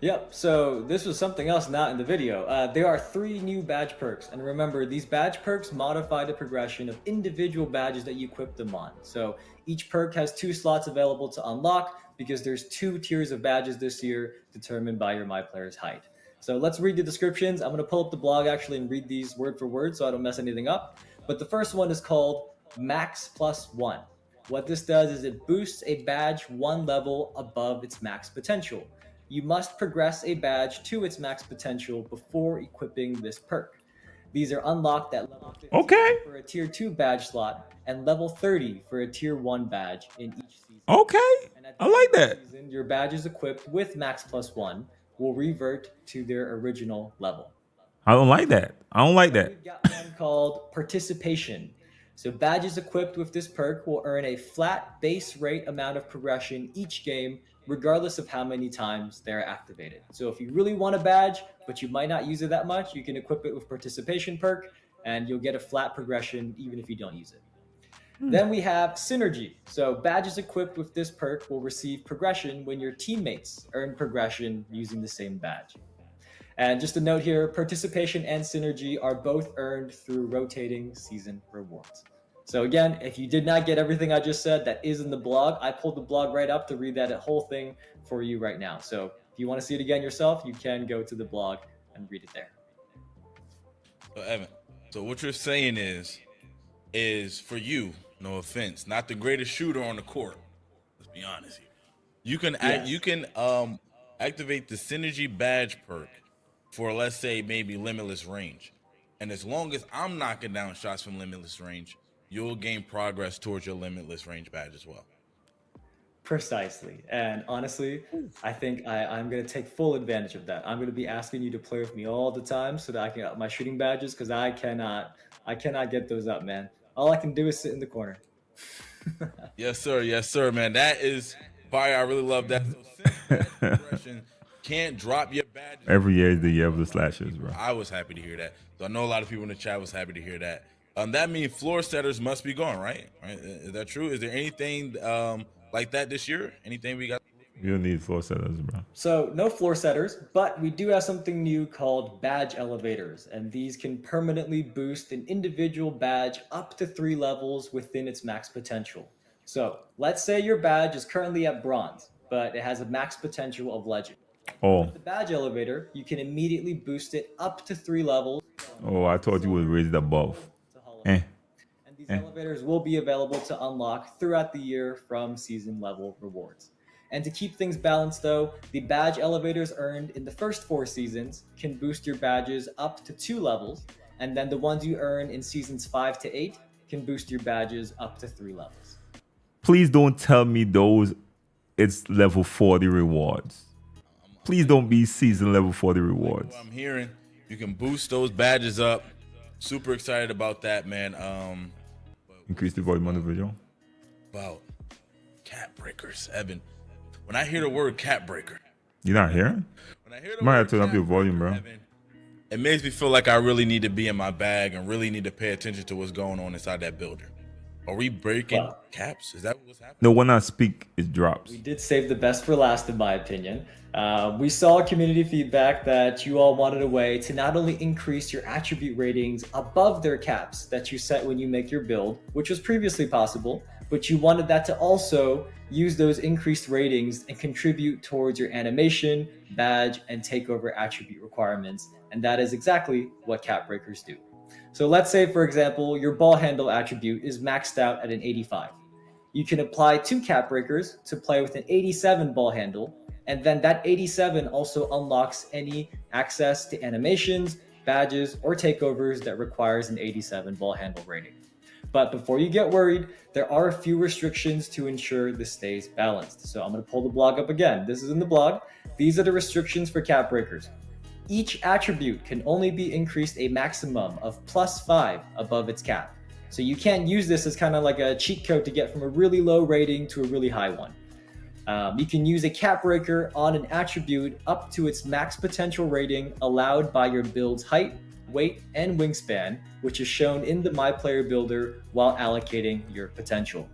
Yep, so this was something else not in the video. There are 3 new badge perks, and remember, these badge perks modify the progression of individual badges that you equip them on. So each perk has 2 slots available to unlock because there's 2 tiers of badges this year determined by your MyPlayer's height. So let's read the descriptions. I'm gonna pull up the blog actually and read these word for word so I don't mess anything up. But the first one is called Max Plus 1. What this does is it boosts a badge 1 level above its max potential. You must progress a badge to its max potential before equipping this perk. These are unlocked at level 15 for a tier 2 badge slot and level 30 for a tier 1 badge in each season. Okay. I like that. Season, your badges equipped with Max Plus 1 will revert to their original level. I don't like that. I don't like that. We've got one called Participation. So badges equipped with this perk will earn a flat base rate amount of progression each game, regardless of how many times they're activated. So if you really want a badge, but you might not use it that much, you can equip it with Participation perk, and you'll get a flat progression even if you don't use it. Then we have Synergy. So badges equipped with this perk will receive progression when your teammates earn progression using the same badge. And just a note here, Participation and Synergy are both earned through rotating season rewards. So again, if you did not get everything I just said, that is in the blog. I pulled the blog right up to read that whole thing for you right now. So if you want to see it again yourself, you can go to the blog and read it there. So Evan, so what you're saying is for you, no offense, not the greatest shooter on the court. Let's be honest here. You can activate the Synergy badge perk for, let's say, maybe Limitless Range, and as long as I'm knocking down shots from Limitless Range, you'll gain progress towards your Limitless Range badge as well. Precisely. And honestly, I think I'm going to take full advantage of that. I'm going to be asking you to play with me all the time so that I can get my shooting badges, because I cannot get those up, man. All I can do is sit in the corner. Yes, sir, man. That is fire. I really love that. So progression can't drop your badge. Every year is the year of the slashers, bro. I was happy to hear that. So I know a lot of people in the chat was happy to hear that. That means floor setters must be gone, right? Is that true? Is there anything like that this year? Anything we got? You don't need floor setters, bro. So no floor setters, but we do have something new called badge elevators, and these can permanently boost an individual badge up to 3 levels within its max potential. So let's say your badge is currently at bronze, but it has a max potential of legend. Oh, With the badge elevator, you can immediately boost it up to 3 levels. oh, I thought you would raise it above. To Hall of Eh. Fame. And these elevators will be available to unlock throughout the year from season level rewards. And to keep things balanced though, the badge elevators earned in the first 4 seasons can boost your badges up to 2 levels, and then the ones you earn in seasons 5 to 8 can boost your badges up to 3 levels. Please don't tell me those it's level 40 rewards. Please don't be season level 40 rewards. What I'm hearing, you can boost those badges up. Super excited about that, man. Increase the volume on the video. About cap breakers, Evan. When I hear the word cap breaker, You're not hearing? when I hear the Might word have to turn up cap your volume, breaker, bro. Evan, it makes me feel like I really need to be in my bag and really need to pay attention to what's going on inside that builder. Are we breaking caps? Is that what's happening? No, when I speak, it drops. We did save the best for last, in my opinion. We saw community feedback that you all wanted a way to not only increase your attribute ratings above their caps that you set when you make your build, which was previously possible, but you wanted that to also use those increased ratings and contribute towards your animation, badge, and takeover attribute requirements. And that is exactly what cap breakers do. So let's say, for example, your ball handle attribute is maxed out at an 85. You can apply 2 cap breakers to play with an 87 ball handle, and then that 87 also unlocks any access to animations, badges, or takeovers that requires an 87 ball handle rating. But before you get worried, there are a few restrictions to ensure this stays balanced. So I'm going to pull the blog up again. This is in the blog. These are the restrictions for cap breakers. Each attribute can only be increased a maximum of +5 above its cap. So you can't use this as kind of like a cheat code to get from a really low rating to a really high one. You can use a cap breaker on an attribute up to its max potential rating allowed by your build's height, weight, and wingspan, which is shown in the Myplayer builder while allocating your potential.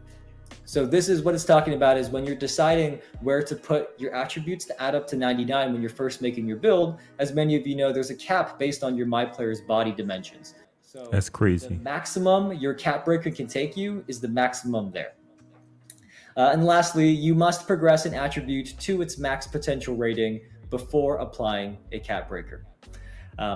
So this is what it's talking about, is when you're deciding where to put your attributes to add up to 99 when you're first making your build. As many of you know, there's a cap based on your Myplayer's body dimensions. So That's the crazy. maximum your cap breaker can take you is the maximum there. And lastly, you must progress an attribute to its max potential rating before applying a cap breaker.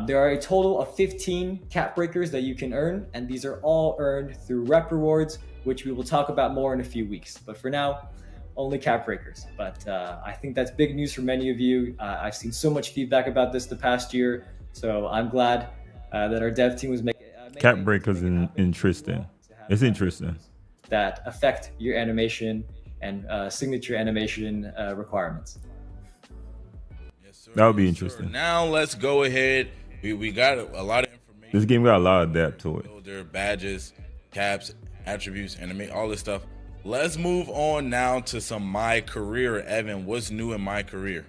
There are a total of 15 cap breakers that you can earn, and these are all earned through rep rewards, which we will talk about more in a few weeks. But for now, only cap breakers. But I think that's big news for many of you. I've seen so much feedback about this the past year, so I'm glad that our dev team was making Cap breakers is interesting. It's interesting. that affect your animation and signature animation requirements. Yes, sir. That would be Yes, sir. interesting. Now let's go ahead. We got a lot of information. This game got a lot of depth to it. Builder, badges, caps, attributes, animate, all this stuff. Let's move on now to some Mycareer. Evan, what's new in Mycareer?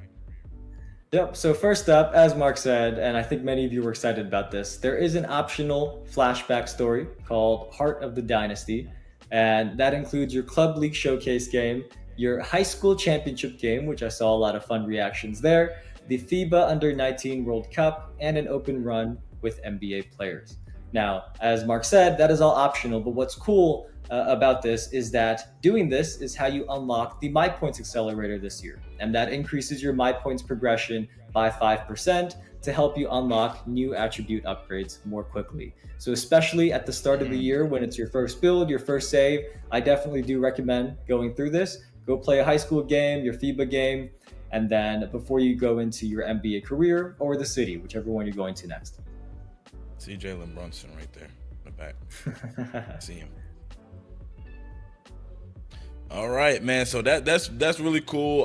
Yep, so first up, as Mark said, and I think many of you were excited about this, there is an optional flashback story called Heart of the Dynasty, and that includes your Club League Showcase game, your High School Championship game, which I saw a lot of fun reactions there, the FIBA Under-19 World Cup, and an open run with NBA players. Now, as Mark said, that is all optional, but what's cool about this is that doing this is how you unlock the My Points Accelerator this year, and that increases your My Points progression by 5% to help you unlock new attribute upgrades more quickly. So especially at the start of the year when it's your first build, your first save, I definitely do recommend going through this. Go play a high school game, your FIBA game, and then before you go into your NBA career or the city, whichever one you're going to next. See Jalen Brunson right there in the back. See him. All right, man. So that's really cool.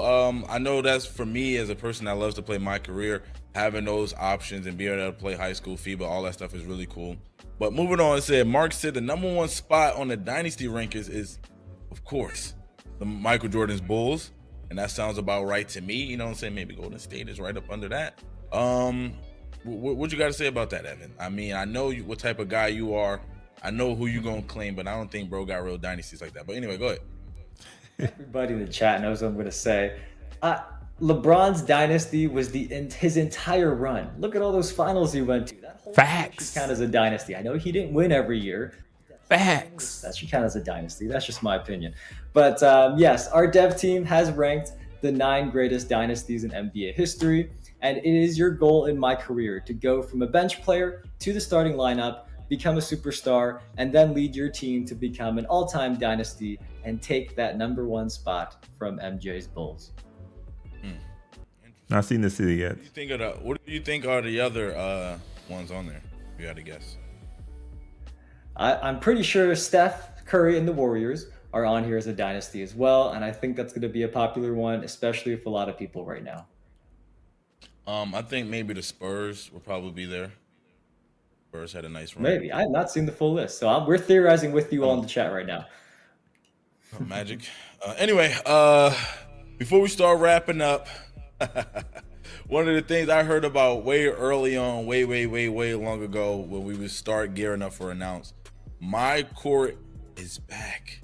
I know that's for me as a person that loves to play Mycareer, having those options and being able to play high school FIBA, all that stuff is really cool. But moving on, Mark said the #1 spot on the Dynasty rankings is, of course, the Michael Jordan's Bulls. And that sounds about right to me. You know what I'm saying? Maybe Golden State is right up under that. What you got to say about that, Evan? I mean, I know what type of guy you are. I know who you going to claim, but I don't think bro got real dynasties like that. But anyway, go ahead. Everybody in the chat knows what I'm going to say. LeBron's dynasty was his entire run. Look at all those finals he went to. That whole thing should count as a dynasty. I know he didn't win every year. That should count as a dynasty. That's just my opinion. But yes, our dev team has ranked the 9 greatest dynasties in NBA history. And it is your goal in Mycareer to go from a bench player to the starting lineup, become a superstar, and then lead your team to become an all-time dynasty and take that #1 spot from MJ's Bulls. Not seen the city yet. What do you think are the other ones on there? If you had to guess. I'm pretty sure Steph Curry and the Warriors are on here as a dynasty as well, and I think that's going to be a popular one, especially for a lot of people right now. I think maybe the Spurs will probably be there. Spurs had a nice run. Maybe. I have not seen the full list, so we're theorizing with you all in the chat right now. Magic. Anyway, before we start wrapping up, one of the things I heard about way early on, way long ago, when we would start gearing up for announce, My Court is back.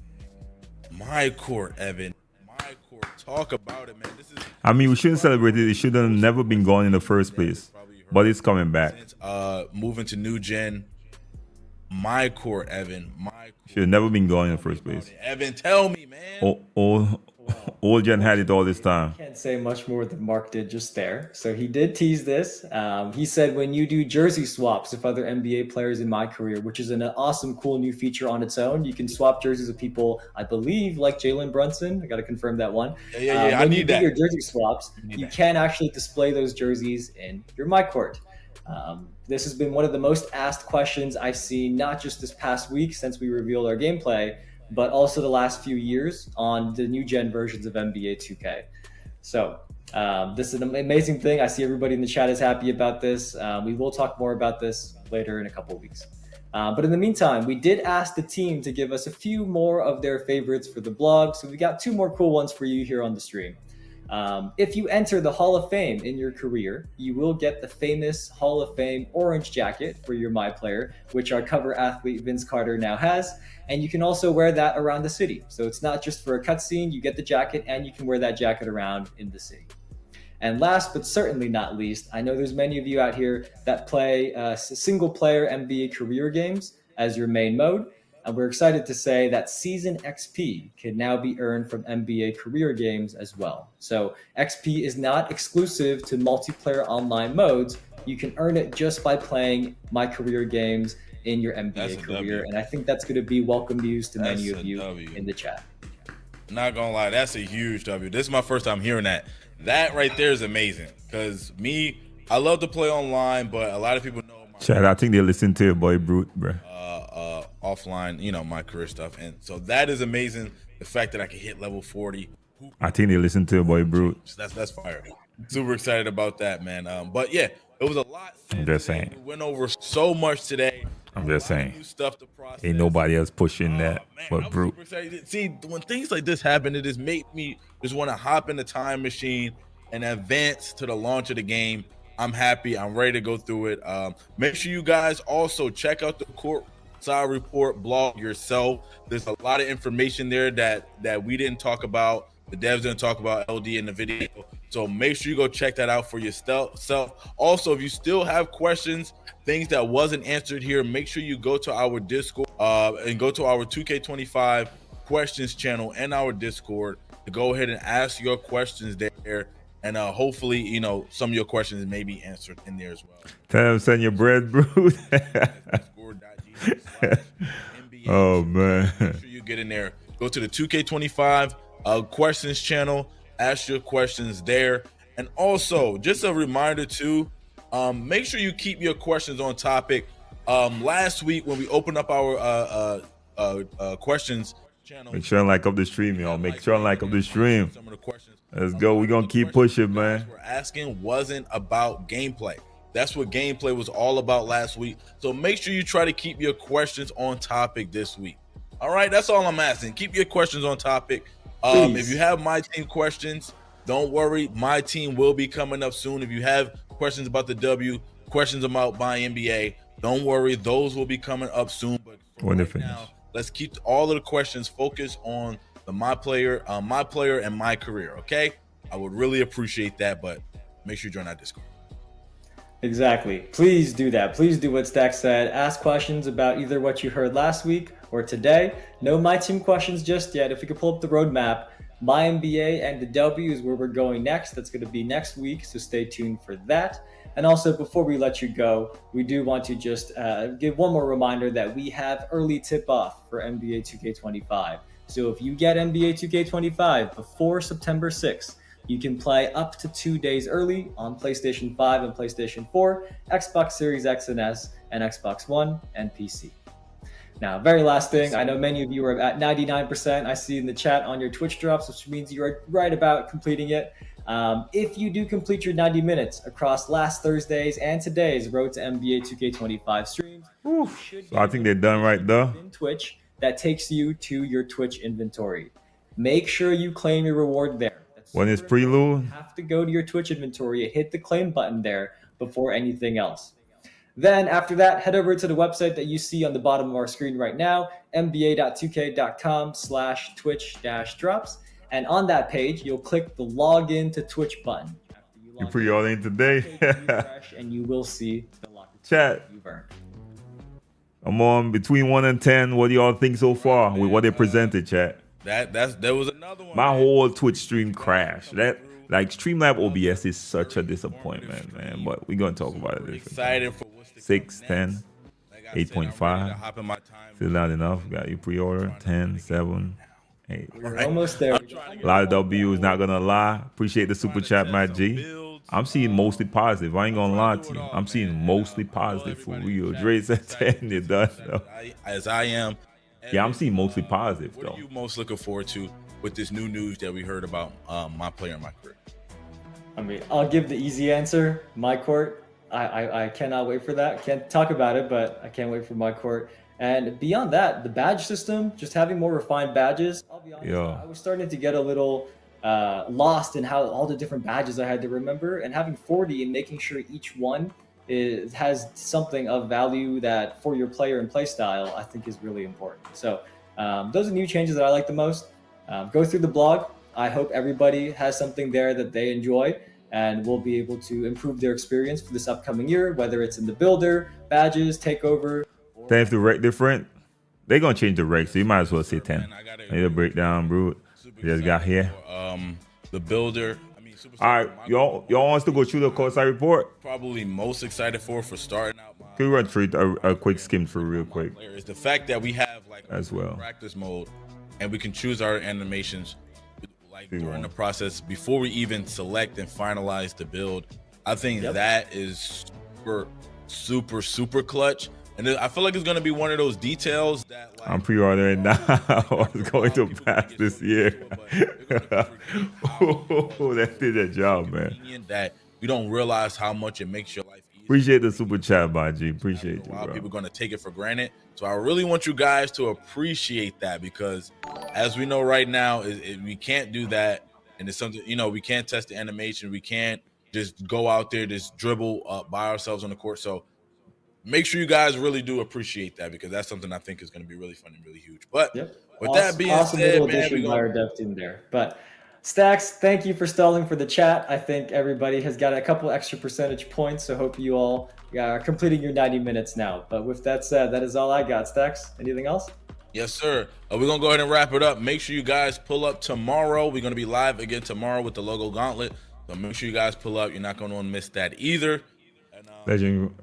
My Court, Evan. My Court. Talk about it, man. I mean, we shouldn't celebrate it. It should have never been gone in the first place. But it's coming back. Moving to new gen. My Court, Evan. My Court. Should have never been gone in the first place. Evan, tell me, man. Old gen had it all this time. Can't say much more than Mark did just there. So he did tease this. He said when you do jersey swaps with other NBA players in Mycareer, which is an awesome, cool new feature on its own, you can swap jerseys with people, I believe, like Jalen Brunson. I got to confirm that one. Yeah. I need that. When you do your jersey swaps, you can actually display those jerseys in your MyCourt. This has been one of the most asked questions I've seen, not just this past week since we revealed our gameplay, but also the last few years on the new gen versions of NBA 2K. So this is an amazing thing. I see everybody in the chat is happy about this. We will talk more about this later in a couple of weeks. But in the meantime, we did ask the team to give us a few more of their favorites for the blog. So we got 2 more cool ones for you here on the stream. If you enter the Hall of Fame in your career, you will get the famous Hall of Fame orange jacket for your Myplayer, which our cover athlete Vince Carter now has. And you can also wear that around the city. So it's not just for a cutscene, you get the jacket and you can wear that jacket around in the city. And last but certainly not least, I know there's many of you out here that play single player NBA career games as your main mode. And we're excited to say that Season XP can now be earned from NBA career games as well. So XP is not exclusive to multiplayer online modes. You can earn it just by playing Mycareer games in your NBA career. And I think that's going to be welcome news to many of you in the chat. Not gonna lie, that's a huge W. This is my first time hearing that. That right there is amazing. Because I love to play online, but a lot of people know Chad, I think they listen to your boy Brute, bro. Offline, my career stuff. And so that is amazing. The fact that I can hit level 40. I think they listen to your boy Brute. That's fire. Super excited about that, man. But yeah, it was a lot. I'm just saying. We went over so much today. I'm just saying. New stuff to process. Ain't nobody else pushing that but Brute. See, when things like this happen, it just make me just want to hop in the time machine and advance to the launch of the game. I'm happy. I'm ready to go through it. Make sure you guys also check out the Courtside Report blog yourself. There's a lot of information there that we didn't talk about. The devs didn't talk about LD in the video. So make sure you go check that out for yourself. Also, if you still have questions, things that wasn't answered here, make sure you go to our Discord and go to our 2K25 questions channel and our Discord to go ahead and ask your questions there. And hopefully, some of your questions may be answered in there as well. Tell them send your bread, Brute. Oh, man. Make sure you get in there. Go to the 2K25 questions channel. Ask your questions there. And also, just a reminder too, make sure you keep your questions on topic. Last week when we opened up our questions channel, make sure and like up the stream, y'all. Make sure and like up the stream. Some of the questions. Let's go. We're gonna keep pushing, man. We're asking wasn't about gameplay. That's what gameplay was all about last week. So make sure you try to keep your questions on topic this week. All right, that's all I'm asking. Keep your questions on topic. If you have my team questions, don't worry. My team will be coming up soon. If you have questions about the W, questions about my NBA, don't worry. Those will be coming up soon. But for right now, let's keep all of the questions focused on the My Player and My Career. Okay, I would really appreciate that, but make sure you join our Discord. Exactly. Please do that. Please do what Stack said. Ask questions about either what you heard last week or today. No My Team questions just yet. If we could pull up the roadmap, My NBA and the W is where we're going next. That's going to be next week, so stay tuned for that. And also, before we let you go, we do want to just give one more reminder that we have early tip-off for NBA 2K25. So if you get NBA 2K25 before September 6th, you can play up to 2 days early on PlayStation 5 and PlayStation 4, Xbox Series X and S, and Xbox One and PC. Now, very last thing, I know many of you are at 99%. I see in the chat on your Twitch drops, which means you are right about completing it. If you do complete your 90 minutes across last Thursday's and today's Road to NBA 2K25 streams, so I think they're done right there. in Twitch that takes you to your Twitch inventory. Make sure you claim your reward there. When it's prelude, You have to go to your Twitch inventory and hit the claim button there before anything else. Then after that, head over to the website that you see on the bottom of our screen right now, mba.2k.com/twitch-drops. And on that page, you'll click the login to Twitch button. After you you log pre-ordering today. refresh, and you will see the locked Chat. you've earned. I'm on between 1 and 10. What do y'all think so far with what they presented, chat? There was another one. My whole Twitch stream crashed. That like Streamlab OBS is such a disappointment, man. But we're gonna talk about it. Different Excited for what's to 6, come 10, next. Like I said, I'm ready to 8.5. hop in my time. Still not enough. Got you pre-order 10, 7, 8. We're almost there. A lot of W is not gonna lie. Appreciate the super chat, Matt G. I'm seeing mostly positive. I ain't gonna lie to you. I'm seeing mostly positive for real. Dre said 10, you're done. Though. As I am. Yeah, I'm seeing mostly positive What though. are you most looking forward to with this new news that we heard about My Player and My Career? I mean, I'll give the easy answer. My court. I cannot wait for that. Can't talk about it, but I can't wait for my court. And beyond that, the badge system, just having more refined badges. I'll be honest, Yeah. I was starting to get a little lost in how all the different badges I had to remember, and having 40 and making sure each one has something of value that for your player and play style, I think is really important. So those are new changes that I like the most. Go through the blog. I hope everybody has something there that they enjoy and will be able to improve their experience for this upcoming year, whether it's in the builder, badges, takeover. Then if the rec different, they're gonna change the rec, so you might as well say 10. I need a breakdown, bro. Just got here. The builder. I mean, All right, y'all want us to go through the courtside report? probably most excited for starting out. Can we run through a quick skim through real quick? Is the fact that we have like As well. practice mode, and we can choose our animations like We during won't. the process before we even select and finalize the build. I think that is super clutch, and I feel like it's gonna be one of those details that like, I'm pre-ordering now. It's going to pass this year. Oh, that did a job, man. that you don't realize how much it makes your life easier. Appreciate the super chat, by G. Appreciate A you, lot of people bro. are going to take it for granted. So I really want you guys to appreciate that, because as we know right now, we can't do that. And it's something, we can't test the animation. We can't just go out there, just dribble by ourselves on the court. So make sure you guys really do appreciate that, because that's something I think is going to be really fun and really huge. But with that being awesome said, little man, addition we by our dev team there. But Stacks, thank you for stalling for the chat. I think everybody has got a couple extra percentage points, so hope you all are completing your 90 minutes now. But with that said, that is all I got. Stacks, anything else? Yes, sir. We're going to go ahead and wrap it up. Make sure you guys pull up tomorrow. We're going to be live again tomorrow with the logo gauntlet. So make sure you guys pull up. You're not going to want to miss that either. And, Legend,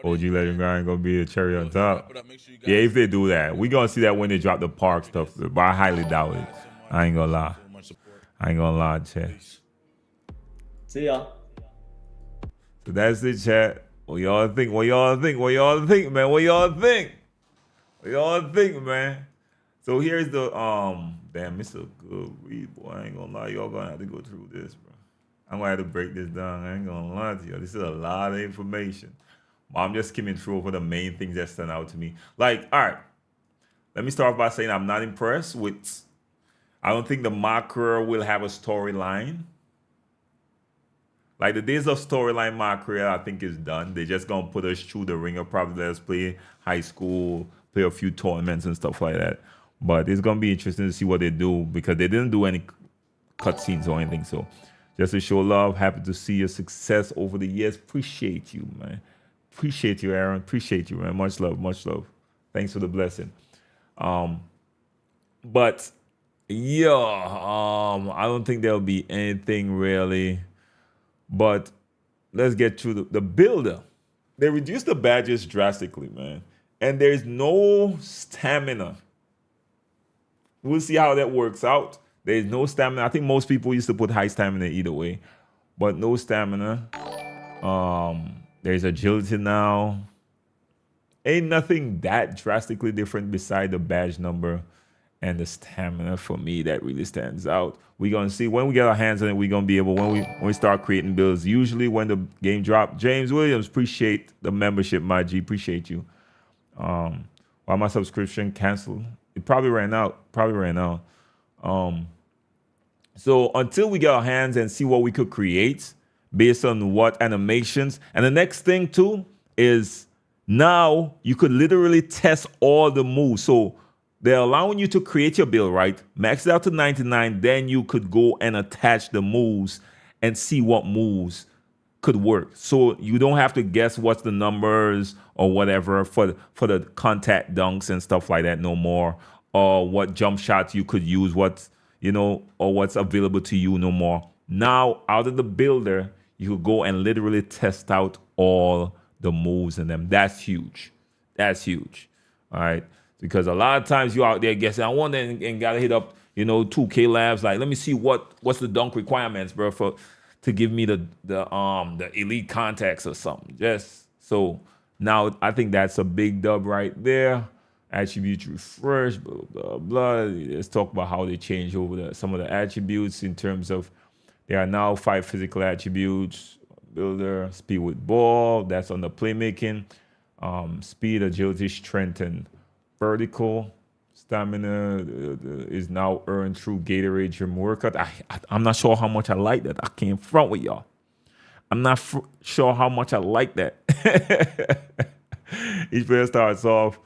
OG Legend guy ain't gonna be a cherry on top. wrap it up. Make sure you guys Yeah, if they do that, we gonna see that when they drop the park stuff. But I highly doubt it. I ain't gonna lie. so much support. I ain't gonna lie, chat. See y'all. So that's it, chat. What y'all think? What y'all think? What y'all think, man? What y'all think? What y'all think, man? So here's the damn, it's a good read, boy. I ain't gonna lie, y'all gonna have to go through this, bro. I'm gonna have to break this down. I ain't gonna lie to you. This is a lot of information. I'm just skimming through for the main things that stand out to me. Like, all right, let me start by saying I'm not impressed with. I don't think the Mycareer will have a storyline. Like the days of storyline Mycareer, I think is done. They're just gonna put us through the ringer, probably let us play high school, play a few tournaments and stuff like that. But it's gonna be interesting to see what they do because they didn't do any cutscenes or anything. So just to show love, happy to see your success over the years. Appreciate you, man. Appreciate you, Aaron. Appreciate you, man. Much love, much love. Thanks for the blessing. But yeah, I don't think there'll be anything really. But let's get to the builder. They reduced the badges drastically, man. And there's no stamina. We'll see how that works out. There's no stamina. I think most people used to put high stamina either way, but no stamina. There's agility now. Ain't nothing that drastically different beside the badge number and the stamina for me that really stands out. We're gonna see when we get our hands on it. We're gonna be able when we start creating builds. Usually when the game drop. James Williams, appreciate the membership, my G. Appreciate you. Why my subscription canceled? It probably ran out. So until we get our hands and see what we could create based on what animations. And the next thing too is now you could literally test all the moves. So they're allowing you to create your build, right? Max it out to 99. Then you could go and attach the moves and see what moves could work. So you don't have to guess what's the numbers or whatever for the contact dunks and stuff like that no more. Or what jump shots you could use, what's or what's available to you no more. Now, out of the builder, you could go and literally test out all the moves in them. That's huge. That's huge. All right. Because a lot of times you're out there guessing, I want and gotta hit up, 2K Labs. Like, let me see what's the dunk requirements, bro, to give me the elite contacts or something. Just so now I think that's a big dub right there. Attributes refresh, blah, blah, blah. Let's talk about how they change over some of the attributes in terms of there are now 5 physical attributes. Builder, speed with ball, that's on the playmaking. Speed, agility, strength, and vertical. Stamina is now earned through Gatorade Gym workout. I'm not sure how much I like that. I can't front with y'all. I'm not sure how much I like that. Each player starts off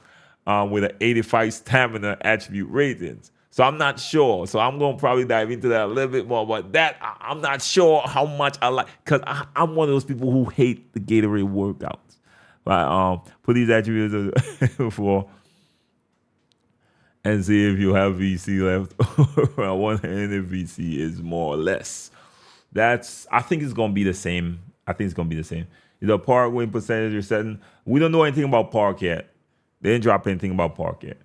with an 85 stamina attribute ratings. So I'm not sure. So I'm going to probably dive into that a little bit more. But that, I'm not sure how much I like. Because I'm one of those people who hate the Gatorade workouts. But put these attributes for and see if you have VC left. On one hand, if VC is more or less. I think it's going to be the same. The park win percentage you're setting. We don't know anything about park yet. They didn't drop anything about park yet.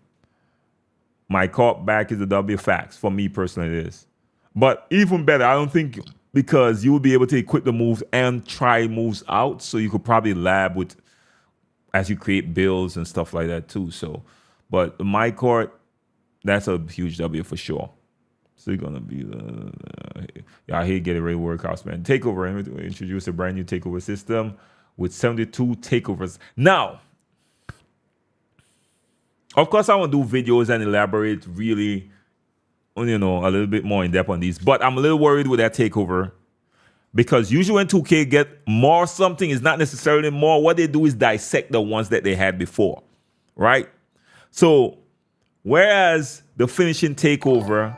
My caught back is a W facts. For me personally, it is. But even better, I don't think, because you will be able to equip the moves and try moves out. So you could probably lab with as you create builds and stuff like that too. So, but my court, that's a huge W for sure. So you're gonna be I hate getting ready workouts, man. Takeover introduced a brand new takeover system with 72 takeovers. Now, of course, I want to do videos and elaborate really, a little bit more in depth on these. But I'm a little worried with that takeover because usually when 2K get more something, is not necessarily more. What they do is dissect the ones that they had before, right? So whereas the finishing takeover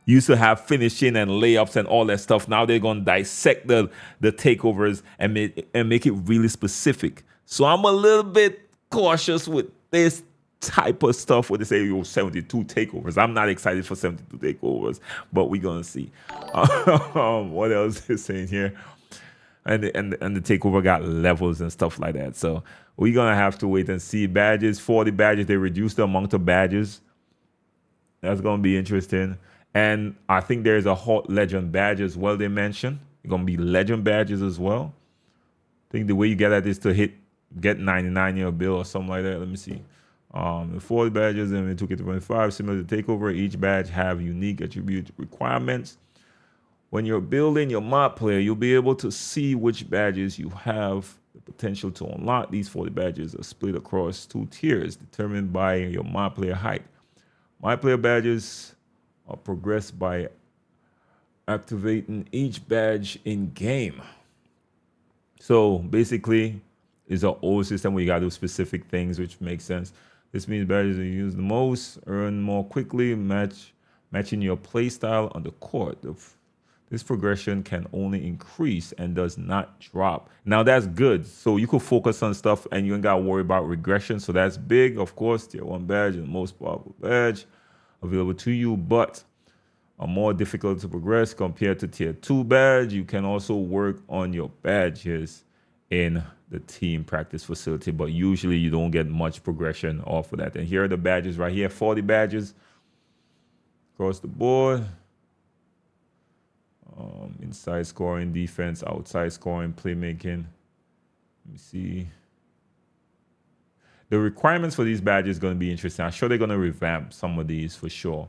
used to have finishing and layups and all that stuff, now they're going to dissect the takeovers and make it really specific. So I'm a little bit cautious with this type of stuff where they say 72 takeovers. I'm not excited for 72 takeovers, but we're gonna see. What else is saying here? And the takeover got levels and stuff like that. So we're gonna have to wait and see. Badges, 40 badges. They reduced the amount of badges. That's gonna be interesting. And I think there's a hot legend badge as well. They mentioned it's gonna be legend badges as well. I think the way you get that is to get 99 in your bill or something like that. Let me see. The 40 badges in 2K25, similar to Takeover, each badge have unique attribute requirements. When you're building your mod player, you'll be able to see which badges you have the potential to unlock. These 40 badges are split across 2 tiers determined by your mod player height. Mod player badges are progressed by activating each badge in game. So basically, it's an old system where you got to do specific things, which makes sense. This means badges are used the most, earn more quickly, matching your play style on the court. This progression can only increase and does not drop. Now that's good. So you could focus on stuff and you ain't got to worry about regression. So that's big. Of course, tier 1 badge is the most powerful badge available to you, but are more difficult to progress compared to tier 2 badge. You can also work on your badges in the team practice facility, but usually you don't get much progression off of that. And here are the badges right here, 40 badges across the board. Inside scoring, defense, outside scoring, playmaking. Let me see. The requirements for these badges is going to be interesting. I'm sure they're going to revamp some of these for sure.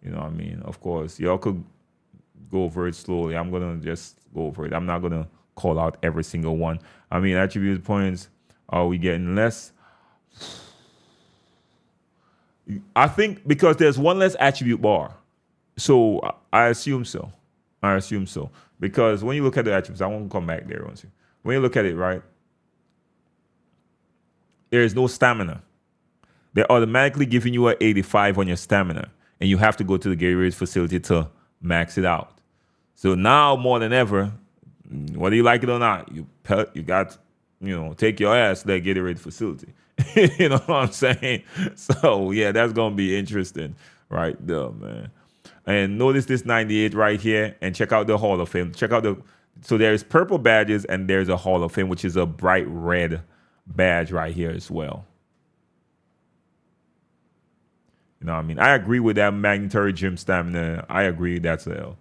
You know what I mean? Of course, y'all could go over it slowly. I'm going to just go over it. I'm not going to call out every single one. I mean, attribute points, are we getting less? I think because there's one less attribute bar. So I assume so. I assume so. Because when you look at the attributes, I won't come back there once. When you look at it, right, there is no stamina. They're automatically giving you an 85 on your stamina, and you have to go to the Gatorade facility to max it out. So now more than ever, whether you like it or not, you got, take your ass to that Gatorade facility. You know what I'm saying? So yeah, that's gonna be interesting right there, man. And notice this 98 right here, and check out the Hall of Fame. Check out so there's purple badges, and there's a Hall of Fame, which is a bright red badge right here as well. You know what I mean? I agree with that mandatory gym stamina. I agree that's a L.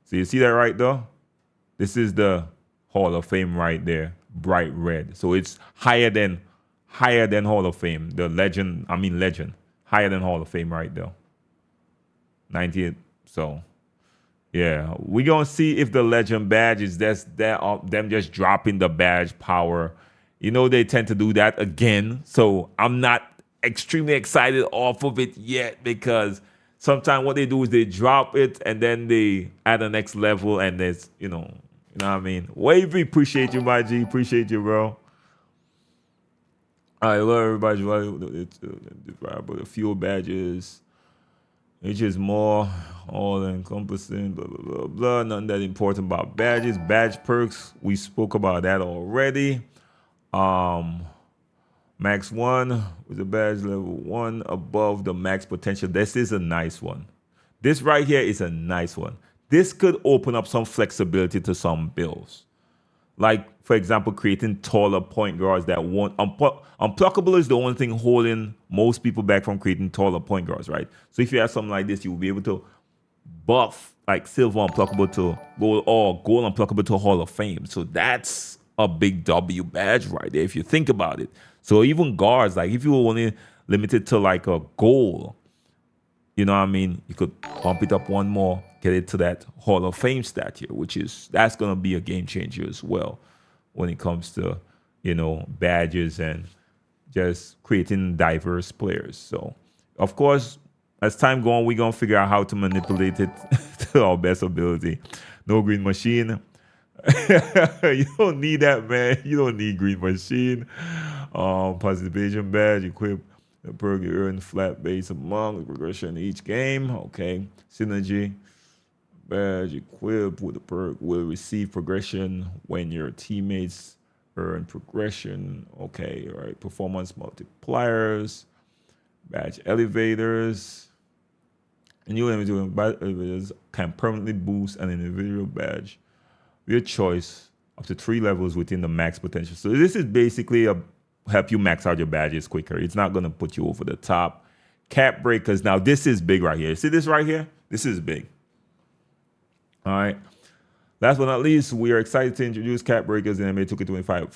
So you see that right there? This is the Hall of Fame right there, bright red. So it's higher than Hall of Fame. The legend, higher than Hall of Fame right there. 98. So yeah, we're gonna see if the legend badge is them just dropping the badge power. They tend to do that again. So I'm not extremely excited off of it yet, because sometimes what they do is they drop it and then they add the next level, and there's you know what I mean. Wavy, appreciate you, my G. Appreciate you, bro. All right, hello everybody. It's the fuel badges. It's just more all-encompassing, blah, blah, blah, blah. Nothing that important about badges. Badge perks, we spoke about that already. Max 1 with the badge level 1 above the max potential. This is a nice one. This right here is a nice one. This could open up some flexibility to some builds. Like, for example, creating taller point guards that won't... Unpluckable is the only thing holding most people back from creating taller point guards, right? So if you have something like this, you will be able to buff like silver unpluckable to gold, or gold unpluckable to Hall of Fame. So that's a big W badge right there if you think about it. So even guards, like if you were only limited to like a goal, you know what I mean? You could bump it up one more, get it to that Hall of Fame stature, that's going to be a game changer as well when it comes to, badges and just creating diverse players. So, of course, as time goes on, we're going to figure out how to manipulate it to our best ability. No green machine. You don't need that, man. You don't need green machine. Participation badge, equip the perk you earn flat base among the progression in each game. Okay. Synergy badge equipped with the perk will receive progression when your teammates earn progression. Okay, all right. Performance multipliers, badge elevators. And new individual badge elevators can permanently boost an individual badge with your choice up to 3 levels within the max potential. So this is basically help you max out your badges quicker. It's not going to put you over the top. Cap breakers. Now this is big right here. See this right here? This is big. All right. Last but not least, we are excited to introduce cap breakers in NBA 2K25.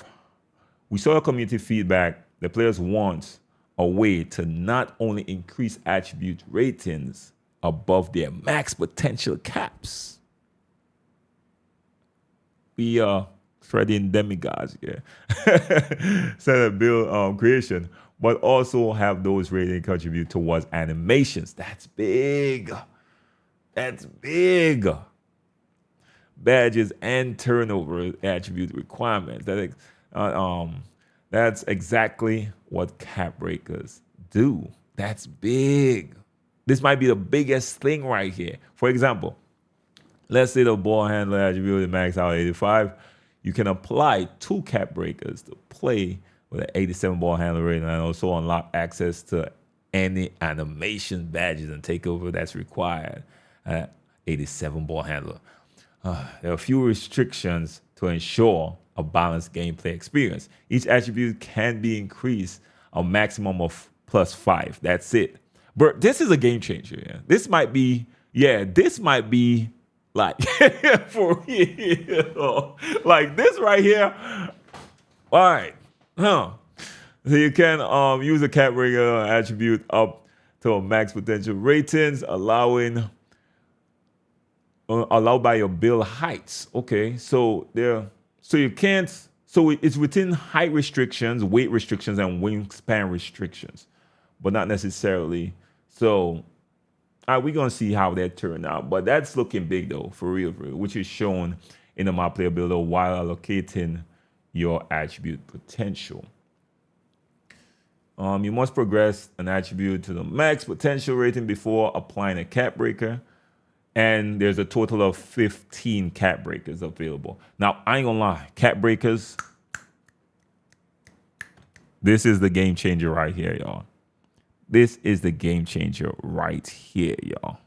We saw community feedback that players want a way to not only increase attribute ratings above their max potential caps. We are threading demigods here. Set a build creation, but also have those ratings contribute towards animations. That's big. That's big. Badges and turnover attribute requirements. That's exactly what cap breakers do. That's big. This might be the biggest thing right here. For example, let's say the ball handler attribute is max out 85. You can apply 2 cap breakers to play with an 87 ball handler rating and also unlock access to any animation badges and takeover that's required. 87 ball handler. There are a few restrictions to ensure a balanced gameplay experience. Each attribute can be increased a maximum of +5. That's it. But this is a game changer. Yeah. This might be like for real. Like this right here. All right. So you can use a cap breaker attribute up to a max potential ratings, allowed by your build heights. Okay, so you can't. So it's within height restrictions, weight restrictions, and wingspan restrictions, but not necessarily. So we're gonna see how that turned out. But that's looking big though, for real, which is shown in the Myplayer builder while allocating your attribute potential. You must progress an attribute to the max potential rating before applying a cap breaker. And there's a total of 15 cap breakers available. Now, I ain't gonna lie, cap breakers, this is the game changer right here, y'all. This is the game changer right here, y'all.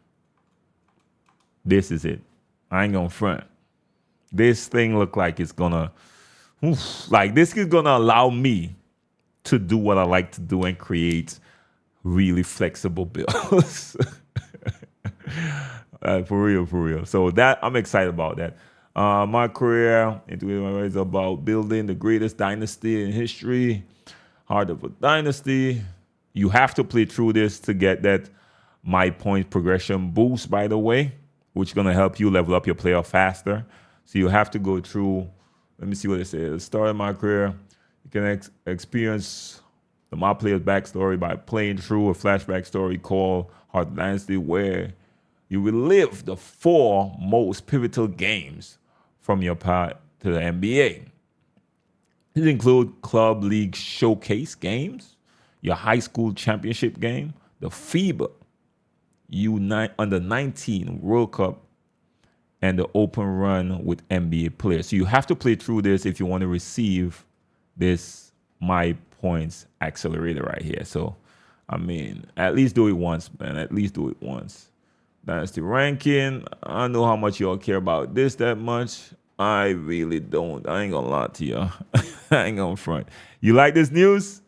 This is it. I ain't gonna front. This thing look like it's gonna, like this is gonna allow me to do what I like to do and create really flexible builds. For real. So that I'm excited about that. Mycareer is about building the greatest dynasty in history. Heart of a dynasty. You have to play through this to get that my point progression boost, by the way, which is gonna help you level up your player faster. So you have to go through. Let me see what it says. Start my career. You can experience the Myplayer's backstory by playing through a flashback story called Heart of the Dynasty, where you relive the 4 most pivotal games from your path to the NBA. These include Club League Showcase games, your high school championship game, the FIBA Under 19 World Cup, and the Open Run with NBA players. So you have to play through this if you want to receive this My Points Accelerator right here. So, I mean, at least do it once, man. At least do it once. Dynasty ranking. I don't know how much y'all care about this that much. I really don't. I ain't gonna lie to y'all. I ain't gonna front. You like this news?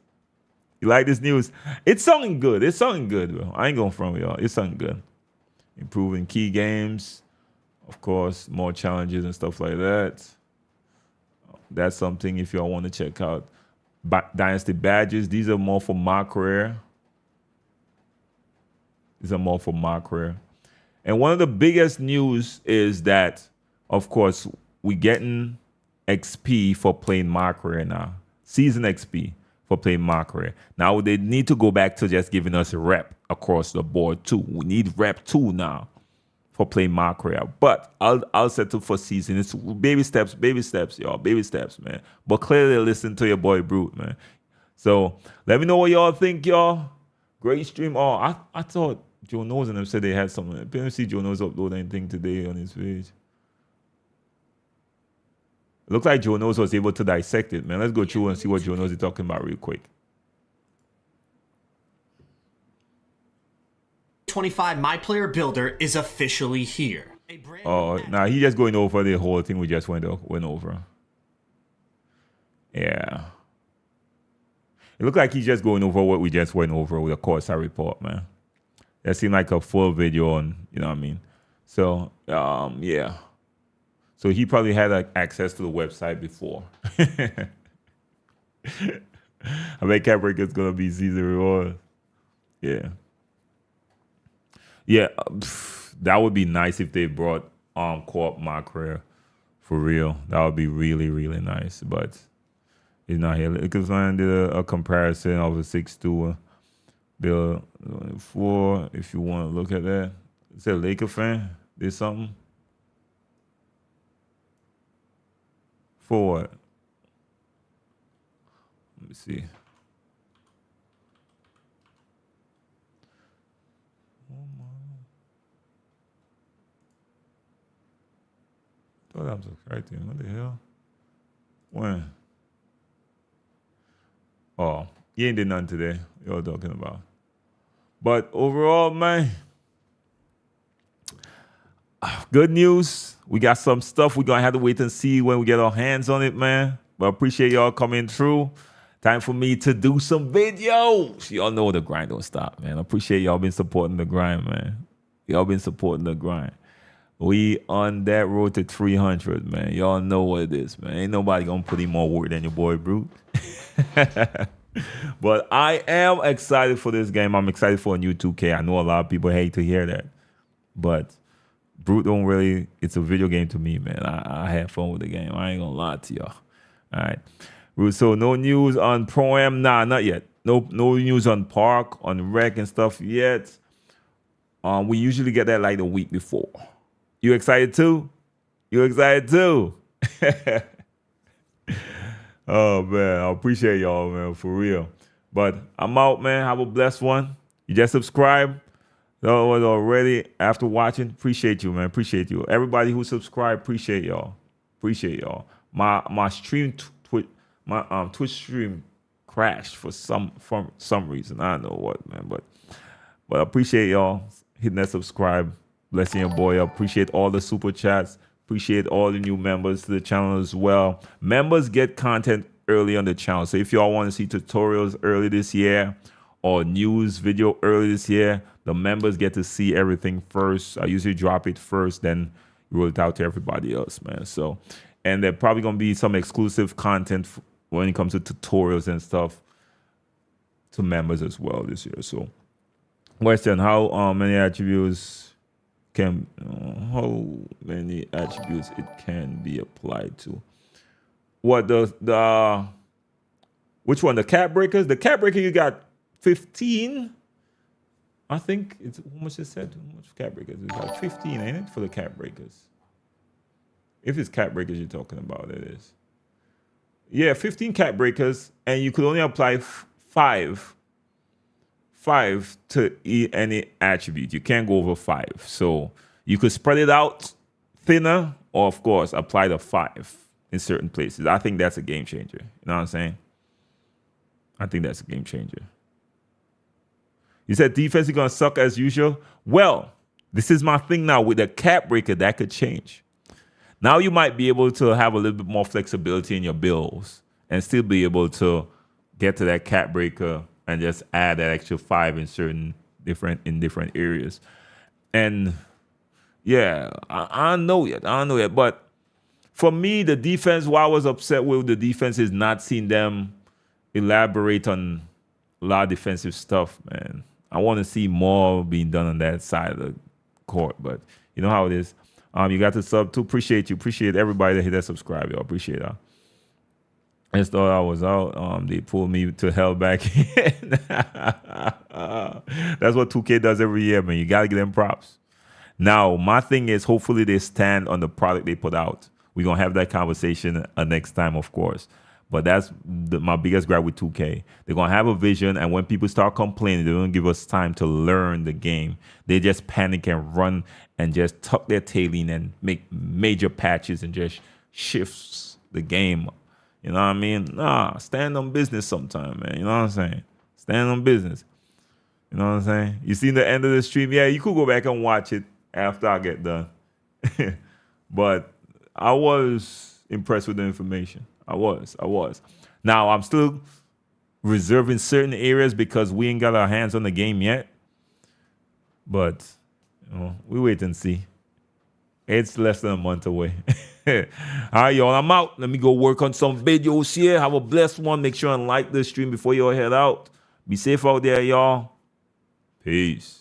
You like this news? It's something good. It's something good, bro. I ain't gonna front with y'all. It's something good. Improving key games. Of course, more challenges and stuff like that. That's something if y'all want to check out. Dynasty badges. These are more for Mycareer. These are more for Mycareer. And one of the biggest news is that, of course, we're getting XP for playing Mycareer now. Season XP for playing Mycareer. Now, they need to go back to just giving us a rep across the board, too. We need rep 2 now for playing Mycareer. But I'll settle for season. It's baby steps, y'all. Baby steps, man. But clearly listen to your boy Brute, man. So let me know what y'all think, y'all. Great stream. Oh, I thought Joe Knows and them said they had something. I didn't see Joe Knows upload anything today on his page. It looks like Joe Knows was able to dissect it, man. Let's go through and see what Joe Knows is talking about real quick. 25 Myplayer Builder is officially here. Oh, now he just going over the whole thing we just went over. Yeah. It looked like he's just going over what we just went over with a course report, man. That seemed like a full video on, you know what I mean? So, yeah. So he probably had like access to the website before. I bet Capbreaker's gonna be season reward. Yeah. Yeah, that would be nice if they brought co-op Mycareer for real. That would be really, really nice. But he's not here. Because I did a comparison of a 6-2 Bill 4. If you want to look at that, it's a Laker fan. Did something for what? Let me see. Thought I was subscribed to him. What the hell? When? Oh, he ain't did nothing today. Y'all talking about. But overall, man, good news. We got some stuff. We're going to have to wait and see when we get our hands on it, man. But I appreciate y'all coming through. Time for me to do some videos. Y'all know the grind don't stop, man. I appreciate y'all been supporting the grind, man. Y'all been supporting the grind. We on that road to 300, man. Y'all know what it is, man. Ain't nobody going to put in more work than your boy, Brute. But I am excited for this game. I'm excited for a new 2K. I know a lot of people hate to hear that. But Brute don't really, it's a video game to me, man. I had fun with the game. I ain't going to lie to y'all. All right. So no news on Pro-Am? Nah, not yet. No news on Park, on Rec and stuff yet. We usually get that like the week before. You excited too? You excited too? Oh, man. I appreciate y'all, man, for real. But I'm out, man. Have a blessed one. You just subscribe. That was already after watching. Appreciate you, man. Appreciate you. Everybody who subscribed, appreciate y'all. Appreciate y'all. My stream, my Twitch stream crashed for some reason. I don't know what, man. But I appreciate y'all hitting that subscribe. Blessing your boy up. Appreciate all the super chats. Appreciate all the new members to the channel as well. Members get content early on the channel. So if y'all want to see tutorials early this year or news video early this year, the members get to see everything first. I usually drop it first, then roll it out to everybody else, man. So, and there probably going to be some exclusive content when it comes to tutorials and stuff to members as well this year. So, question, how many attributes it can be applied to? What the which one? The cap breakers? The cap breaker, you got 15. I think it's how much it said. How much cap breakers? It's like 15, ain't it? For the cap breakers. If it's cap breakers you're talking about, it is. Yeah, 15 cap breakers, and you could only apply five to any attribute. You can't go over 5. So you could spread it out thinner, or of course apply the 5 in certain places. I think that's a game changer. You know what I'm saying? I think that's a game changer. You said defense is gonna suck as usual. Well, this is my thing now with the cap breaker. That could change. Now you might be able to have a little bit more flexibility in your builds and still be able to get to that cap breaker and just add that extra 5 in different areas. And yeah, I don't know yet. But for me, the defense, what I was upset with the defense is not seeing them elaborate on a lot of defensive stuff, man. I want to see more being done on that side of the court, but you know how it is. You got to sub too. Appreciate you. Appreciate everybody that hit that subscribe, y'all. Appreciate that. I just thought I was out. They pulled me to hell back in. That's what 2K does every year, man. You got to give them props. Now, my thing is, hopefully they stand on the product they put out. We're going to have that conversation next time, of course. But that's my biggest gripe with 2K. They're going to have a vision, and when people start complaining, they don't give us time to learn the game. They just panic and run and just tuck their tail in and make major patches and just shifts the game. You know what I mean? Nah, stand on business sometime, man. You know what I'm saying? Stand on business. You know what I'm saying? You seen the end of the stream? Yeah, you could go back and watch it after I get done. But I was impressed with the information. I was. Now, I'm still reserving certain areas because we ain't got our hands on the game yet. But, you know, we wait and see. It's less than a month away. All right, y'all, I'm out. Let me go work on some videos here. Have a blessed one. Make sure and like the stream before y'all head out. Be safe out there, y'all. Peace.